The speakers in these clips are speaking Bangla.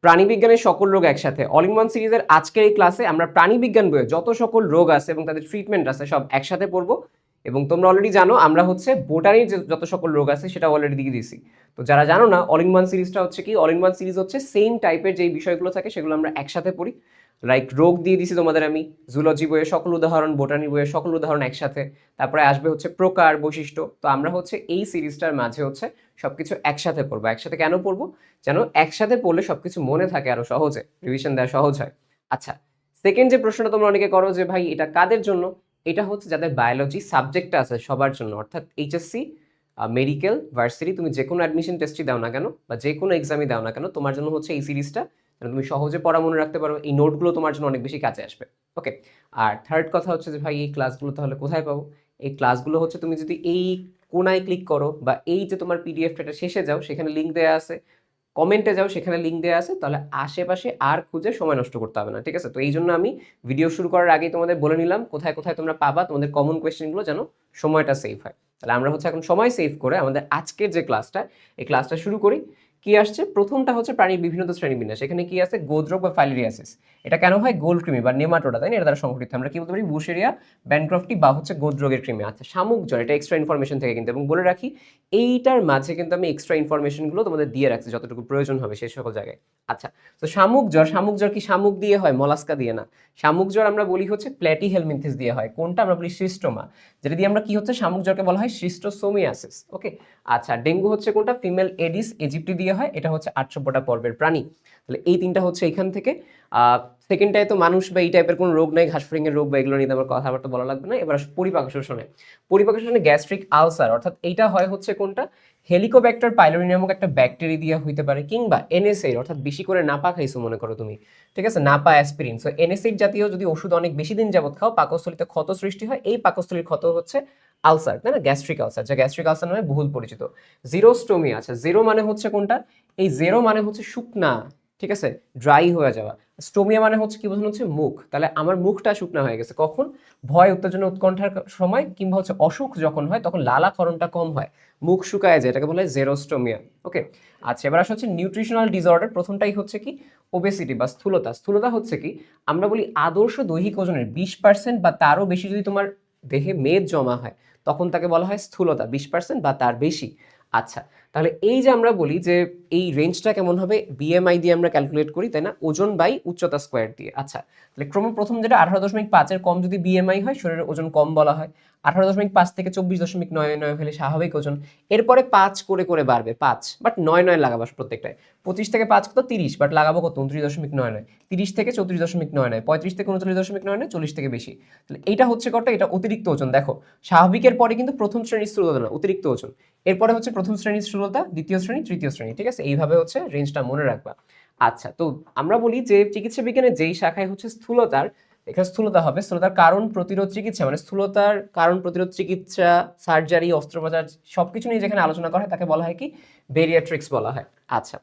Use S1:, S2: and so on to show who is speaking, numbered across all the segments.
S1: প্রাণীবিজ্ঞানের সকল রোগ একসাথে অল ইন ওয়ান সিরিজের আজকের এই ক্লাসে আমরা প্রাণীবিজ্ঞান বইয়ে যত সকল রোগ আছে এবং তাদের ট্রিটমেন্ট আছে সব একসাথে পড়বো। এবং তোমরা অলরেডি জানো আমরা হচ্ছে বোটানির যে যত সকল রোগ আছে সেটা অলরেডি দিয়ে দিয়েছি। তো যারা জানো না, অল ইন ওয়ান সিরিজটা হচ্ছে কি, অল ইন ওয়ান সিরিজ হচ্ছে সেম টাইপের যেই বিষয়গুলো থাকে সেগুলো আমরা একসাথে পড়ি। লাইক রোগ দিয়ে দিছি তোমাদের আমি, জুলজি বইয়ের সকল উদাহরণ, বোটানি বইয়ের সকল উদাহরণ একসাথে। তারপরে আসবে হচ্ছে প্রকার, বৈশিষ্ট্য। তো আমরা হচ্ছে এই সিরিজটার মাঝে হচ্ছে সবকিছু একসাথে পড়বো। একসাথে কেন পড়বো? যেন একসাথে পড়লে সবকিছু মনে থাকে, আরো সহজে রিভিশন দেওয়া সহজ হয়। আচ্ছা, সেকেন্ড যে প্রশ্নটা তোমরা অনেকে করো যে ভাই এটা কাদের জন্য, এটা হচ্ছে যাদের বায়োলজি সাবজেক্টটা আছে সবার জন্য, অর্থাৎ এইচএসসি, মেডিকেল, ভার্সিটি, তুমি যে কোনো অ্যাডমিশন টেস্টই দাও না কেন বা যে কোনো এক্সামই দাও না কেন, তোমার জন্য হচ্ছে এই সিরিজটা, যেন তুমি সহজে পড়া মনে রাখতে পারো। এই নোটগুলো তোমার জন্য অনেক বেশি কাজে আসবে। ওকে, আর থার্ড কথা হচ্ছে যে ভাই এই ক্লাসগুলো তাহলে কোথায় পাবো? এই ক্লাসগুলো হচ্ছে তুমি যদি এই কোনায় ক্লিক করো বা এই যে তোমার পিডিএফটা শেষে যাও, সেখানে লিঙ্ক দেওয়া আছে, কমেন্টে যাও সেখানে লিঙ্ক দেওয়া আছে, তাহলে আশেপাশে আর খুঁজে সময় নষ্ট করতে হবে না। ঠিক আছে? তো এই জন্য আমি ভিডিও শুরু করার আগেই তোমাদের বলে নিলাম কোথায় কোথায় তোমরা পাবা তোমাদের কমন কোয়েশ্চেনগুলো, যেন সময়টা সেভ হয়। তাহলে আমরা হচ্ছে এখন সময় সেভ করে আমাদের আজকের যে ক্লাসটা, এই ক্লাসটা শুরু করি। কি আসছে? প্রথমটা হচ্ছে প্রাণীর বিভিন্ন শ্রেণীবিন্যাস। এখানে কি আছে? গোদ্রোগ বা ফাইলেরিয়াসিস। এটা কেন হয়? গোল কৃমি বা নেমাটোডা, তাই না? এটা দ্বারা সংঘটিত। আমরা কি বলতে পারি? বুশেরিয়া, ব্যানক্রফটি বা হচ্ছে গোদ্রোগের কৃমি। আচ্ছা, শামুক জ্বর, এটা এক্সট্রা ইনফরমেশন থেকে কিন্তু, এবং বলে রাখি এইটার মাঝে কিন্তু আমি এক্সট্রা ইনফরমেশনগুলো তোমাদের দিয়ে রাখছি যতটুকু প্রয়োজন হবে সেই সকল জায়গায়। আচ্ছা, তো শামুক জ্বর, শামুক জ্বর কি শামুক দিয়ে হয়? মলাস্কা দিয়ে না। শামুক জ্বর আমরা বলি হচ্ছে প্ল্যাটিহেলমিনথিস দিয়ে হয়। কোনটা? আমরা বলি সিস্টোমা, যেটা দিয়ে আমরা কি হচ্ছে শামুক জ্বরকে বলা হয় সিস্টোসোমিয়াসিস। ওকে। আচ্ছা, ডেঙ্গু হচ্ছে কোনটা? ফিমেল এডিস ইজিপ্টি দিয়ে হয়। এটা হচ্ছে আটশোপটা পর্বের প্রাণী। তাহলে এই তিনটা হচ্ছে এখান থেকে। সেকেন্ডটায় তো মানুষ বা এই টাইপের কোনো রোগ নাই, ঘাসফড়িংয়ের রোগ বা এগুলো নিয়ে আমার কথাবার্তা বলা লাগবে না। এবার পরিপাক শোষণে, পরিপাক শোষণে গ্যাস্ট্রিক আলসার, অর্থাৎ এইটা হয় হচ্ছে কোনটা? হেলিকোব্যাক্টার পাইলোরি নামক একটা ব্যাকটেরিয়া হইতে পারে, কিংবা এনএসএইড, অর্থাৎ বেশি করে নাপা খাইছো মনে করো তুমি, ঠিক আছে, নাপা অ্যাসপিরিন। সো এনএসএইড জাতীয় যদি ওষুধ অনেক বেশি দিন যাবত খাও, পাকস্থলিতে ক্ষত সৃষ্টি হয়। এই পাকস্থলীর ক্ষত হচ্ছে আলসার, তাই না? গ্যাস্ট্রিক আলসার, যা গ্যাস্ট্রিক আলসার নামে বহুল পরিচিত। জিরোস্টোমিয়া, আচ্ছা জেরো মানে হচ্ছে কোনটা? এই জেরো মানে হচ্ছে শুকনা, ঠিক আছে, ড্রাই হয়ে যাওয়া। স্টোমিয়া মানে হচ্ছে কি বোঝানো হচ্ছে? মুখ। তাহলে আমার মুখটা শুকনা হয়ে গেছে কখন? ভয়, উত্তেজনা, উৎকণ্ঠার সময়, কিংবা হচ্ছে অসুখ যখন হয় তখন লালাক্ষরণটা কম হয়, মুখ শুকায় যায়, এটাকে বলা হয় জেরোস্টোমিয়া। ওকে। আচ্ছা, এবার আসা হচ্ছে নিউট্রিশনাল ডিসঅর্ডার। প্রথমটাই হচ্ছে কি? ওবেসিটি বা স্থূলতা। স্থূলতা হচ্ছে কি? আমরা বলি আদর্শ দৈহিক ওজনের 20% বা তারও বেশি যদি তোমার দেহে মেদ জমা হয়, তখন তাকে বলা হয় স্থূলতা, 20% বা তার বেশি। আচ্ছা, তাহলে এই যে আমরা বলি যে এই রেঞ্জটা কেমন হবে? বিএমআই দিয়ে আমরা ক্যালকুলেট করি, তাই না? ওজন বাই উচ্চতা স্কোয়ার দিয়ে। আচ্ছা, তাহলে ক্রমপ্রথম যেটা 18.5-এর কম যদি বিএমআই হয়, শরীরের ওজন কম বলা হয়। 18.5 থেকে 24.99 হলে স্বাভাবিক ওজন। এরপরে 5 করে করে বাড়বে, 5, বাট 9 লাগাবো প্রত্যেকটায়। 25 থেকে 5 কত? 30, বাট লাগাবো কত? 29.99। 30 থেকে 34.99, 35 থেকে 39.99, 40 থেকে বেশি। তাহলে এইটা হচ্ছে কত? এটা অতিরিক্ত ওজন। দেখো, স্বাভাবিকের পরে কিন্তু প্রথম শ্রেণীর স্থূলতা না, অতিরিক্ত ওজন। এরপরে হচ্ছে প্রথম শ্রেণীর স্থূলতা, দ্বিতীয় শ্রেণী, তৃতীয় শ্রেণী, ঠিক আছে? এইভাবে হচ্ছে রেঞ্জটা মনে রাখবা। আচ্ছা, তো আমরা বলি যে চিকিৎসা বিজ্ঞানের যেই শাখায় হচ্ছে স্থূলতার, এখানে স্থূলতা হবে, স্থূলতার কারণ প্রতিরোধ চিকিৎসা, মানে স্থূলতার কারণ প্রতিরোধ চিকিৎসা, সার্জারি, অস্ত্রোপচার সবকিছু নিয়ে যেখানে আলোচনা করা হয় তাকে বলা হয় কি? বেরিয়াট্রিক্স বলা হয়। আচ্ছা,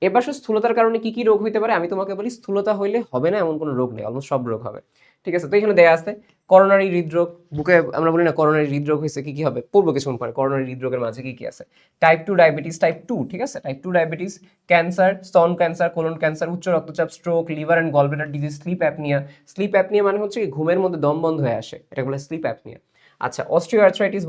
S1: এবার স্থূলতার কারণে কি কি রোগ হইতে পারে? আমি তোমাকে বলি স্থূলতা হইলে হবে না এমন কোনো রোগ নেই, অলমোস্ট সব রোগ হবে। ঠিক আছে? তো এখানে দেয়া আছে করোনারি হৃদরোগ। বুকে আমরা বলি না করোনারি হৃদরোগ হয়েছে, কি কি হবে? পূর্ব কিছুক্ষণ পরে করোনারি হৃদরোগের মাঝে কি কি আছে? টাইপ 2 ডায়াবেটিস, টাইপ 2, ঠিক আছে, টাইপ 2 ডায়াবেটিস, ক্যান্সার, স্তন ক্যান্সার, কোলন ক্যান্সার, উচ্চ রক্তচাপ, stroke, liver and gallbladder disease, sleep apnoea. Sleep apnoea মানে হচ্ছে কি? ঘুমের মধ্যে দম বন্ধ হয়ে আসে, এটা বলে স্লিপ অ্যাপনিয়া। আচ্ছা, অস্ট্রিওআর্থ্রাইটিস,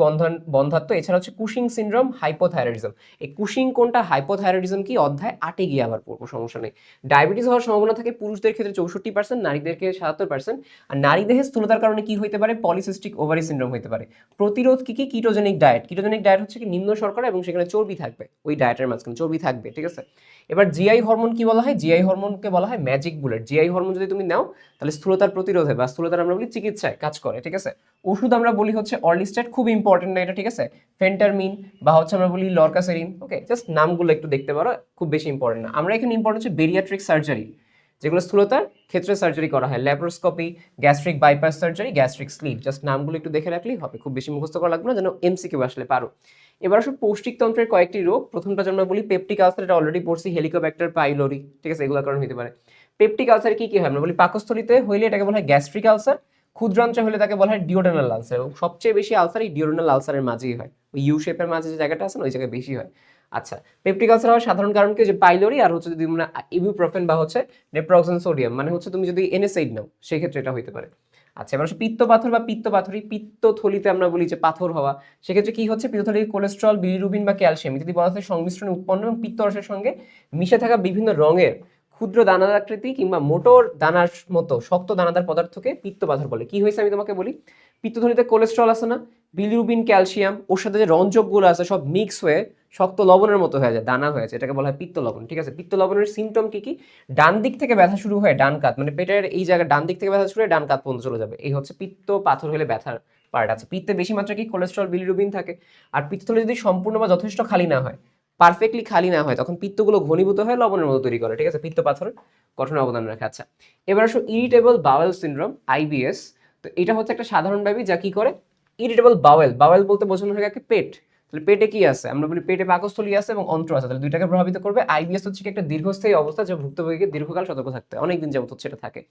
S1: বন্ধাত্ব। এছাড়া হচ্ছে কুশিং সিনড্রোম, হাইপোথাইরয়েডিজম। এই কুশিং কোনটা, হাইপোথাইরয়েডিজম কি, অধ্যায় 8-এ গিয়ে আবার পড়বো, সমস্যা নেই। ডায়াবেটিস হওয়ার সম্ভাবনা থাকে পুরুষদের ক্ষেত্রে 64%, নারীদেরকে 77%। আর নারী দেহে স্থূলতার কারণে কি হইতে পারে? পলিসিস্টিক ওভারি সিনড্রোম হইতে পারে। প্রতিরোধ কি কি? Ketogenic diet. কিটোজেনিক ডায়েট হচ্ছে কি? নিম্ন শর্করা এবং সেখানে চর্বি থাকবে, ওই ডায়েটের মাঝখানে চর্বি থাকবে, ঠিক আছে? এবার জিআই হরমোন কি বলা হয়? জিআই হরমোনকে বলা হয় ম্যাজিক বুলেট। জিআই হরমোন যদি তুমি নাও, তাহলে স্থূলতার প্রতিরোধে বা স্থূলতার আমরা বলি চিকিৎসায় কাজ করে, ঠিক আছে? ওষুধ আমরা বলি হচ্ছে অর্লিস্টেট, খুব ইম্পর্টেন্ট না এটা, ঠিক আছে? ফেন্টারমিন বা হচ্ছে আমরা বলি লর্কাসেরিন। ওকে, জাস্ট নামগুলো একটু দেখতে পারো, খুব বেশি ইম্পর্টেন্ট না। আমরা এখানে ইম্পর্টেন্ট হচ্ছে বেরিয়াট্রিক সার্জারি, যেগুলো স্থূলতার ক্ষেত্রে সার্জারি করা হয়, laparoscopy, gastric bypass surgery, gastric sleeve. Just নামগুলো একটু দেখে রাখলেই হবে, খুব বেশি মুখস্থ করা লাগবে না, যেন এমসিকিউ আসলে পারো। এবার আসলে পৌষ্টিকতন্ত্রের কয়েকটি রোগ। প্রথমটা যেন আমরা বলি পেপটিক আলসার, এটা অলরেডি পড়ছি, হেলিকোব্যাক্টার পাইলোরি, ঠিক আছে, এগুলোর কারণে হতে পারে। পেপটিক আলসার কি কি হয়? আমরা বলি পাকস্থলিতে হইলে এটাকে বলা হয় গ্যাস্ট্রিক আলসার, ক্ষুদ্রান্ত্রে হলে তাকে বলা হয় ডিওডেনাল আলসার, এবং সবচেয়ে বেশি আলসার এই ডিওডেনাল আলসারের মাঝেই হয়, ওই ইউ শেপের মাঝে যে জায়গাটা আছে না, ওই জায়গায় বেশি হয়। আচ্ছা, পেপটিক আলসার হওয়ার সাধারণ কারণ কি, যে পাইলোরি আর হচ্ছে যদি আমরা ইবুপ্রোফেন বা হচ্ছে নেপ্রোক্সেন সোডিয়াম, মানে হচ্ছে তুমি যদি এনএসএইড নাও সেই ক্ষেত্রে এটা হইতে পারে। আচ্ছা, এবার পিত্ত পাথর বা পিত্তপাথরি, পিত্তথলিতে আমরা বলি যে পাথর হওয়া, সেক্ষেত্রে কি হচ্ছে, পিত্তথলির কোলেস্ট্রল, বিলিরুবিন বা ক্যালসিয়াম ইত্যাদি পদার্থের সংমিশ্রণে উৎপন্ন এবং পিত্তরসের সঙ্গে মিশে থাকা বিভিন্ন রঙের ক্ষুদ্র দানাদার আকৃতি কিংবা মোটর দানার মতো শক্ত দানাদার পদার্থকে পিত্তপাথর বলে। কি হয়েছে আমি তোমাকে বলি, পিত্তথলিতে কোলেস্ট্রল আছে না, বিলিরুবিন, ক্যালসিয়াম, ওর সাথে যে রঞ্জকগুলো আছে সব মিক্স হয়ে শক্ত লবণের মতো হয়ে যায়, দানা হয়ে যায়, এটাকে বলা হয় পিত্ত লবণ। ঠিক আছে, পিত্ত লবণের সিমটম কি কি, ডান দিক থেকে ব্যথা শুরু হয়, ডান কাত মানে পেটের এই জায়গায় ডান দিক থেকে ব্যথা শুরু হয় ডান কাত পর্যন্ত চলে যাবে, এই হচ্ছে পিত্ত পাথর হলে ব্যথার পার্ট আছে। পিত্তে বেশি মাত্রা কি কোলেস্ট্রল, বিলিরুবিন থাকে। আর পিত্তথলি যদি সম্পূর্ণ বা যথেষ্ট খালি না হয়, পারফেক্টলি খালি না হয়, তখন পিত্তগুলো ঘনীভূত হয়ে লবণের মতো তৈরি করে। ঠিক আছে, পিত্ত পাথর গঠনে অবদান রাখে। আচ্ছা, এবার আসো ইরিটেবল বাওয়েল সিনড্রোম, আইবিএস। তো এটা হচ্ছে একটা সাধারণ ব্যাধি যা কি করে, ইরিটেবল বাওয়েল, বাওয়েল বলতে বোঝানো হয় কাকে, পেট। তাহলে পেটে কি আছে, আমরা বলি পেটে পাকস্থলী আছে এবং অন্ত্র আছে, তাহলে দুইটাকে প্রভাবিত করবে। আইবিএস হচ্ছে কি একটা দীর্ঘস্থায়ী অবস্থা যা ভুক্তভোগীকে দীর্ঘকাল সতর্ক থাকতে হয়, অনেকদিন যাবত হচ্ছে এটা থাকে।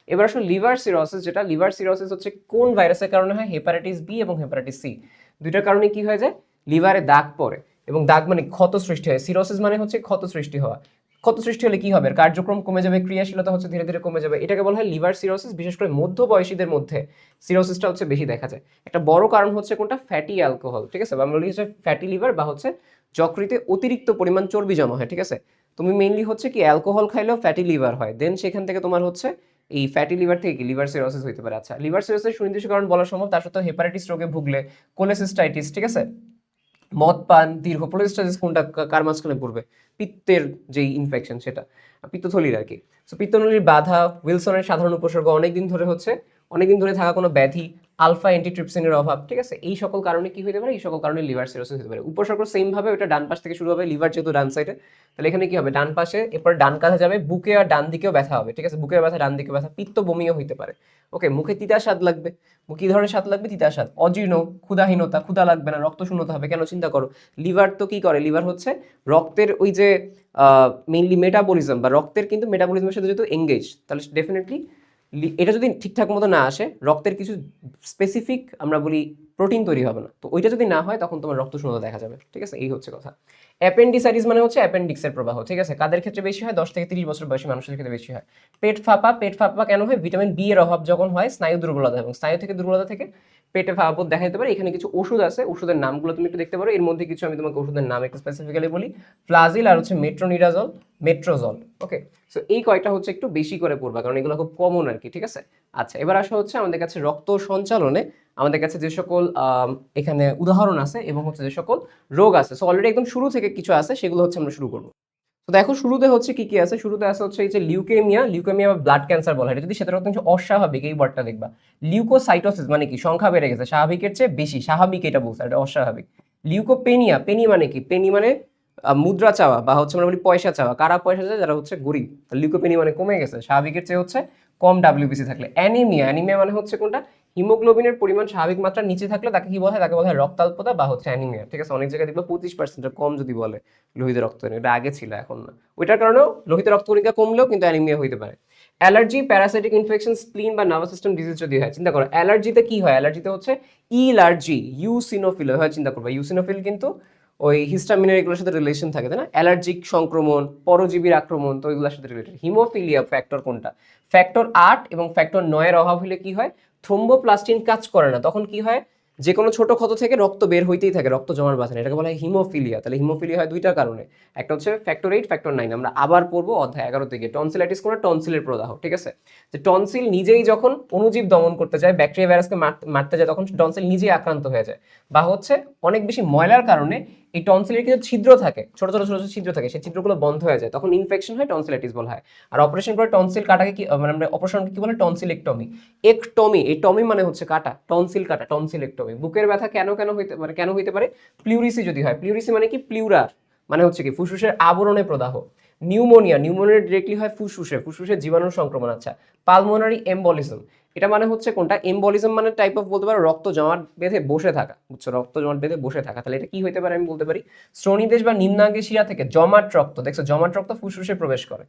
S1: এবার আসলে লিভার সিরোসিস, যেটা লিভার সিরোসিস হচ্ছে কোন ভাইরাসের কারণে হয়, হেপাটাইটিস বি এবং হেপাটাইটিস সি, দুইটার কারণে কি হয়ে যায়, লিভারে দাগ পড়ে, এবং দাগ মানে ক্ষত সৃষ্টি হয়, সিরোসিস মানে হচ্ছে ক্ষত সৃষ্টি হওয়া। ক্ষত সৃষ্টি হলে কি হবে, কার্যক্রম কমে যাবে, ক্রিয়াশীলতা হচ্ছে ধীরে ধীরে কমে যাবে, এটাকে বলা হয় লিভার সিরোসিস। বিশেষ করে মধ্যবয়সীদের মধ্যে সিরোসিসটা হচ্ছে বেশি দেখা যায়। একটা বড় কারণ হচ্ছে কোনটা, ফ্যাটি অ্যালকোহল। ঠিক আছে, আমরা বলি হচ্ছে ফ্যাটি লিভার বা হচ্ছে যকৃতে অতিরিক্ত পরিমাণ চর্বি জমা হয়। ঠিক আছে, তুমি মেইনলি হচ্ছে কি অ্যালকোহল খাইলেও ফ্যাটি লিভার হয়, দেন সেখান থেকে তোমার হচ্ছে এই ফ্যাটি লিভার থেকে কি লিভার সিরোসিস হইতে পারে। আচ্ছা, লিভার সিরোসিস সুনির্দিষ্ট কারণ বলা সম্ভব, তার সত্ত্বেও হেপাটাইটিস রোগে ভুগলে, কোলেসিস্টাইটিস, ঠিক আছে, মদ পান, দীর্ঘ পোলিস্টাইটিস কোনটা কার মাঝখানে পড়বে, পিত্তের যেই ইনফেকশন সেটা, পিত্তথলির আর কি। সো পিত্তথলির বাধা, উইলসনের সাধারণ উপসর্গ, অনেকদিন ধরে হচ্ছে অনেকদিন ধরে থাকা কোনো ব্যাধি, আলফা অ্যান্টিট্রিপসিনের অভাব। ঠিক আছে, এই সকল কারণে কি হতে পারে, এই সকল কারণে লিভার সিরোসিস হতে পারে। উপসর্গ সেম ভাবে ওটা ডান পাশ থেকে শুরু হবে, লিভার যেহেতু ডান সাইডে, তাহলে এখানে কি হবে, ডান পাশে, এরপর ডান কাঁধে যাবে, বুকে আর ডান দিকেও ব্যথা হবে। ঠিক আছে, বুকের ব্যথা, ডান দিকে ব্যথা, পিত্ত বমিও হইতে পারে। ওকে, মুখে তিতা স্বাদ লাগবে, কি ধরনের স্বাদ লাগবে, তিতা স্বাদ, অজীর্ণ, ক্ষুধাহীনতা, ক্ষুধা লাগবে না, রক্ত শূন্যতা হবে। কেন, চিন্তা করো, লিভার তো কি করে, লিভার হচ্ছে রক্তের ওই যে মেইনলি মেটাবলিজম বা রক্তের কিন্তু মেটাবলিজমের সাথে যেহেতু এঙ্গেজ, তাহলে ডেফিনেটলি এটা যদি ঠিকঠাক মতো না আসে, রক্তের কিছু স্পেসিফিক আমরা বলি প্রোটিন তৈরি হবে না, তো ওইটা যদি না হয় তখন তোমার রক্ত শূন্যতা দেখা যাবে। ঠিক আছে, এই হচ্ছে কথা। অ্যাপেন্ডিসাইটিস মানে হচ্ছে অ্যাপেন্ডিক্সের প্রবাহ। ঠিক আছে, কাদের ক্ষেত্রে বেশি হয়, 10 থেকে 30 বছর বয়সী মানুষের ক্ষেত্রে বেশি হয়। পেট ফাঁপা, পেট ফাঁপা কেন হয়, ভিটামিন বি এর অভাব যখন হয়, স্নায়ু দুর্বলতা, এবং স্নায়ু থেকে দুর্বলতা থেকে পেটে ফাঁপা দেখা যেতে পারে। এখানে কিছু ওষুধ আছে, ওষুধের নামগুলো তুমি একটু দেখতে পারো, এর মধ্যে কিছু আমি তোমাকে ওষুধের নাম একটু স্পেসিফিক্যালি বলি, ফ্লাজিল আর হচ্ছে মেট্রোনিডাজল, মেট্রোজল। ওকে, সো এই কয়টা হচ্ছে একটু বেশি করে পড়বা, কারণ এগুলো খুব কমন আর কি। ঠিক আছে, আচ্ছা, এবার আসা হচ্ছে আমাদের কাছে রক্ত সঞ্চালনে আমাদের কাছে যে সকল এখানে উদাহরণ আছে এবং হচ্ছে যে সকল রোগ আছে। সো অলরেডি একদম শুরু থেকে কিছু আছে, সেগুলো হচ্ছে আমরা শুরু করবো। তো দেখো শুরুতে হচ্ছে কি কি আছে, শুরুতে আছে হচ্ছে এই যে লিউকেমিয়া, লিউকেমিয়া বা ব্লাড ক্যান্সার বলা হয়, এটা যদি সেটা হচ্ছে অস্বাভাবিক, এই ওয়ার্ডটা দেখবা। লিউকোসাইটোসিস মানে কি, সংখ্যা বেড়ে গেছে, স্বাভাবিকের চেয়ে বেশি, স্বাভাবিক এটা বলছে, এটা অস্বাভাবিক। লিউকোপেনিয়া, পেনি মানে কি, পেনি মানে মুদ্রা চাওয়া বা হচ্ছে আমরা বলি পয়সা চাওয়া, কারা পয়সা চায়, যারা হচ্ছে গরিব। লিউকোপেনি মানে কমে গেছে, স্বাভাবিকের চেয়ে হচ্ছে কম ডাব্লিউবিসি থাকলে। অ্যানিমিয়া, অ্যানিমিয়া মানে হচ্ছে কোনটা, হিমোগ্লোবিনের পরিমাণ স্বাভাবিক মাত্রার নিচে থাকলে তাকে কি বলা হয়, তাকে বলা হয় রক্তাল্পতা বা হচ্ছে অ্যানিমিয়া। ঠিক আছে, অনেক জায়গায় দেখবে 25% কম যদি বলে লোহিত রক্তকণিকা, এটা আগে ছিল এখন না, ওইটার কারণেও লোহিত রক্তকণিকা কমলেও কিন্তু অ্যানিমিয়া হইতে পারে। অ্যালার্জি, প্যারাসাইটিক ইনফেকশন, স্প্লিন বা নার্ভাস সিস্টেম ডিজিজ যদি হয়, চিন্তা করো অ্যালার্জিতে কি হয়, অ্যালার্জিতে হচ্ছে ইলার্জি, ইউসিনোফিল হয়, চিন্তা করবে ইউসিনোফিল কিন্তু ওই হিস্টামিনের এগুলোর সাথে রিলেশন থাকে, তাই না, অ্যালার্জিক সংক্রমণ, পরজীবীর আক্রমণ, তো এগুলোর সাথে রিলেটেড। হিমোফিলিয়া ফ্যাক্টর কোনটা, ফ্যাক্টর 8 এবং ফ্যাক্টর 9 এর অভাব হলে কি হয়, থ্রোম্বোপ্লাস্টিন কাজ করে না, তখন কি হয়, যে কোনো ছোট ক্ষত থেকে রক্ত বের হইতেই থাকে, রক্ত জমার বাসনা, এটাকে বলা হয় হিমোফিলিয়া। তাহলে হিমোফিলিয়া হয় দুইটা কারণে, একটা হচ্ছে ফ্যাক্টর 8, ফ্যাক্টর 9, আমরা আবার পড়বো অধ্যায় 11 থেকে। টনসিলাইটিস কোন, টনসিলের প্রদাহ। ঠিক আছে, যে টনসিল নিজেই যখন অণুজীব দমন করতে যায়, ব্যাকটেরিয়া ভাইরাসকে মারতে যায়, তখন টনসিল নিজেই আক্রান্ত হয়ে যায়, বা হচ্ছে অনেক বেশি ময়লার কারণে এই টনসিলের কিছু ছিদ্র থাকে, ছোট ছোট ছোট ছোট ছিদ্র থাকে, সেই ছিদ্রগুলো বন্ধ হয়ে যায়, তখন ইনফেকশন হয়, টনসিলাইটিস বলা হয়। আর অপারেশন করে টনসিল কাটাকে কি মানে আমরা অপারেশনকে কি বলে, টনসিলেক্টমি। একটমি, এই টমি মানে হচ্ছে কাটা, টনসিল কাটা, টনসিলেক্টমি। বুকের ব্যথা কেন কেন হইতে মানে কেন হইতে পারে, প্লিউরিসি যদি হয়, প্লিউরিসি মানে কি, প্লিউরা মানে হচ্ছে কি ফুসফুসের আবরণে প্রদাহ। নিউমোনিয়া, নিউমোনিয়া ডিরেক্টলি হয় ফুসফুসে, ফুসফুসের জীবাণুর সংক্রমণ। আচ্ছা, পালমোনারি এম্বলিজম, এটা মানে হচ্ছে কোনটা, এম্বলিজম মানে টাইপ অফ বলতে পারো রক্ত জমাট বেঁধে বসে থাকা, বুঝছো, রক্ত জমাট বেঁধে বসে থাকা, তাহলে এটা কি হইতে পারে আমি বলতে পারি, শ্রোণীদেশ বা নিম্নাঙ্গের শিরা থেকে জমাট রক্ত, দেখছো জমাট রক্ত ফুসফুসে প্রবেশ করে,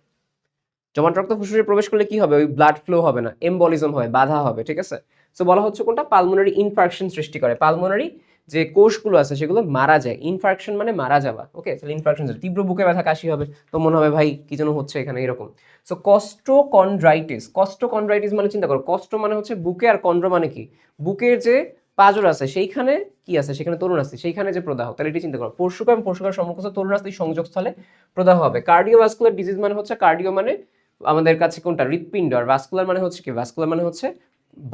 S1: জমাট রক্ত ফুসফুসে প্রবেশ করলে কি হবে, ওই ব্লাড ফ্লো হবে না, এম্বলিজম হয়, বাধা হবে। ঠিক আছে, সো বলা হচ্ছে কোনটা, পালমোনারি ইনফার্কশন সৃষ্টি করে, পালমোনারি যে কোষগুলো আছে সেগুলো মারা যায়। ইনফার্কশন মানে মারা যাওয়া। ওকে, তাহলে ইনফার্কশন, তীব্র বুকে ব্যথা কাশি হবে, তো মনে হবে ভাই কি যেন হচ্ছে এখানে, এরকম। সো কস্টোকন্ড্রাইটিস, কস্টোকন্ড্রাইটিস মানে চিন্তা করো, কষ্ট মানে হচ্ছে বুকে, আর কন্ড্র মানে কি, বুকের যে পাঁজর আছে সেইখানে কি আছে, সেখানে তরুণাস্থি, সেইখানে যে প্রদাহ, তাহলে এটি চিন্তা করো, পরশুকা এবং পরশুকার সম্মুখস্থ তরুণাস্থির সংযোগস্থলে প্রদাহ হবে। কার্ডিওভাস্কুলার ডিজিজ মানে হচ্ছে, কার্ডিও মানে আমাদের কাছে কোনটা, হৃৎপিণ্ড, আর ভাস্কুলার মানে হচ্ছে কি, ভাস্কুলার মানে হচ্ছে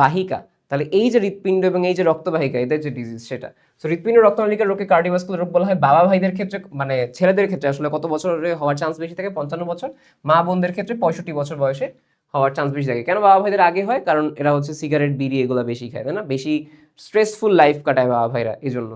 S1: বাহিকা। তাহলে এই যে হৃৎপিণ্ড এবং এই যে রক্তবাহিকা, এদের যে ডিজিজ সেটা। সো হৃৎপিণ্ড রক্তনালিকার রোগকে কার্ডিওভাস্কুলার রোগ বলা হয়। বাবা ভাইদের ক্ষেত্রে মানে ছেলেদের ক্ষেত্রে আসলে কত বছরে হওয়ার চান্স বেশি থাকে, 55 বছর। মা বোনদের ক্ষেত্রে 65 বছর বয়সে হওয়ার চান্স বেশি থাকে। কেন বাবা ভাইদের আগে হয়? কারণ এরা হচ্ছে সিগারেট বিড়ি এগুলো বেশি খায়, তাই না, বেশি স্ট্রেসফুল লাইফ কাটায় বাবা ভাইরা, এই জন্য।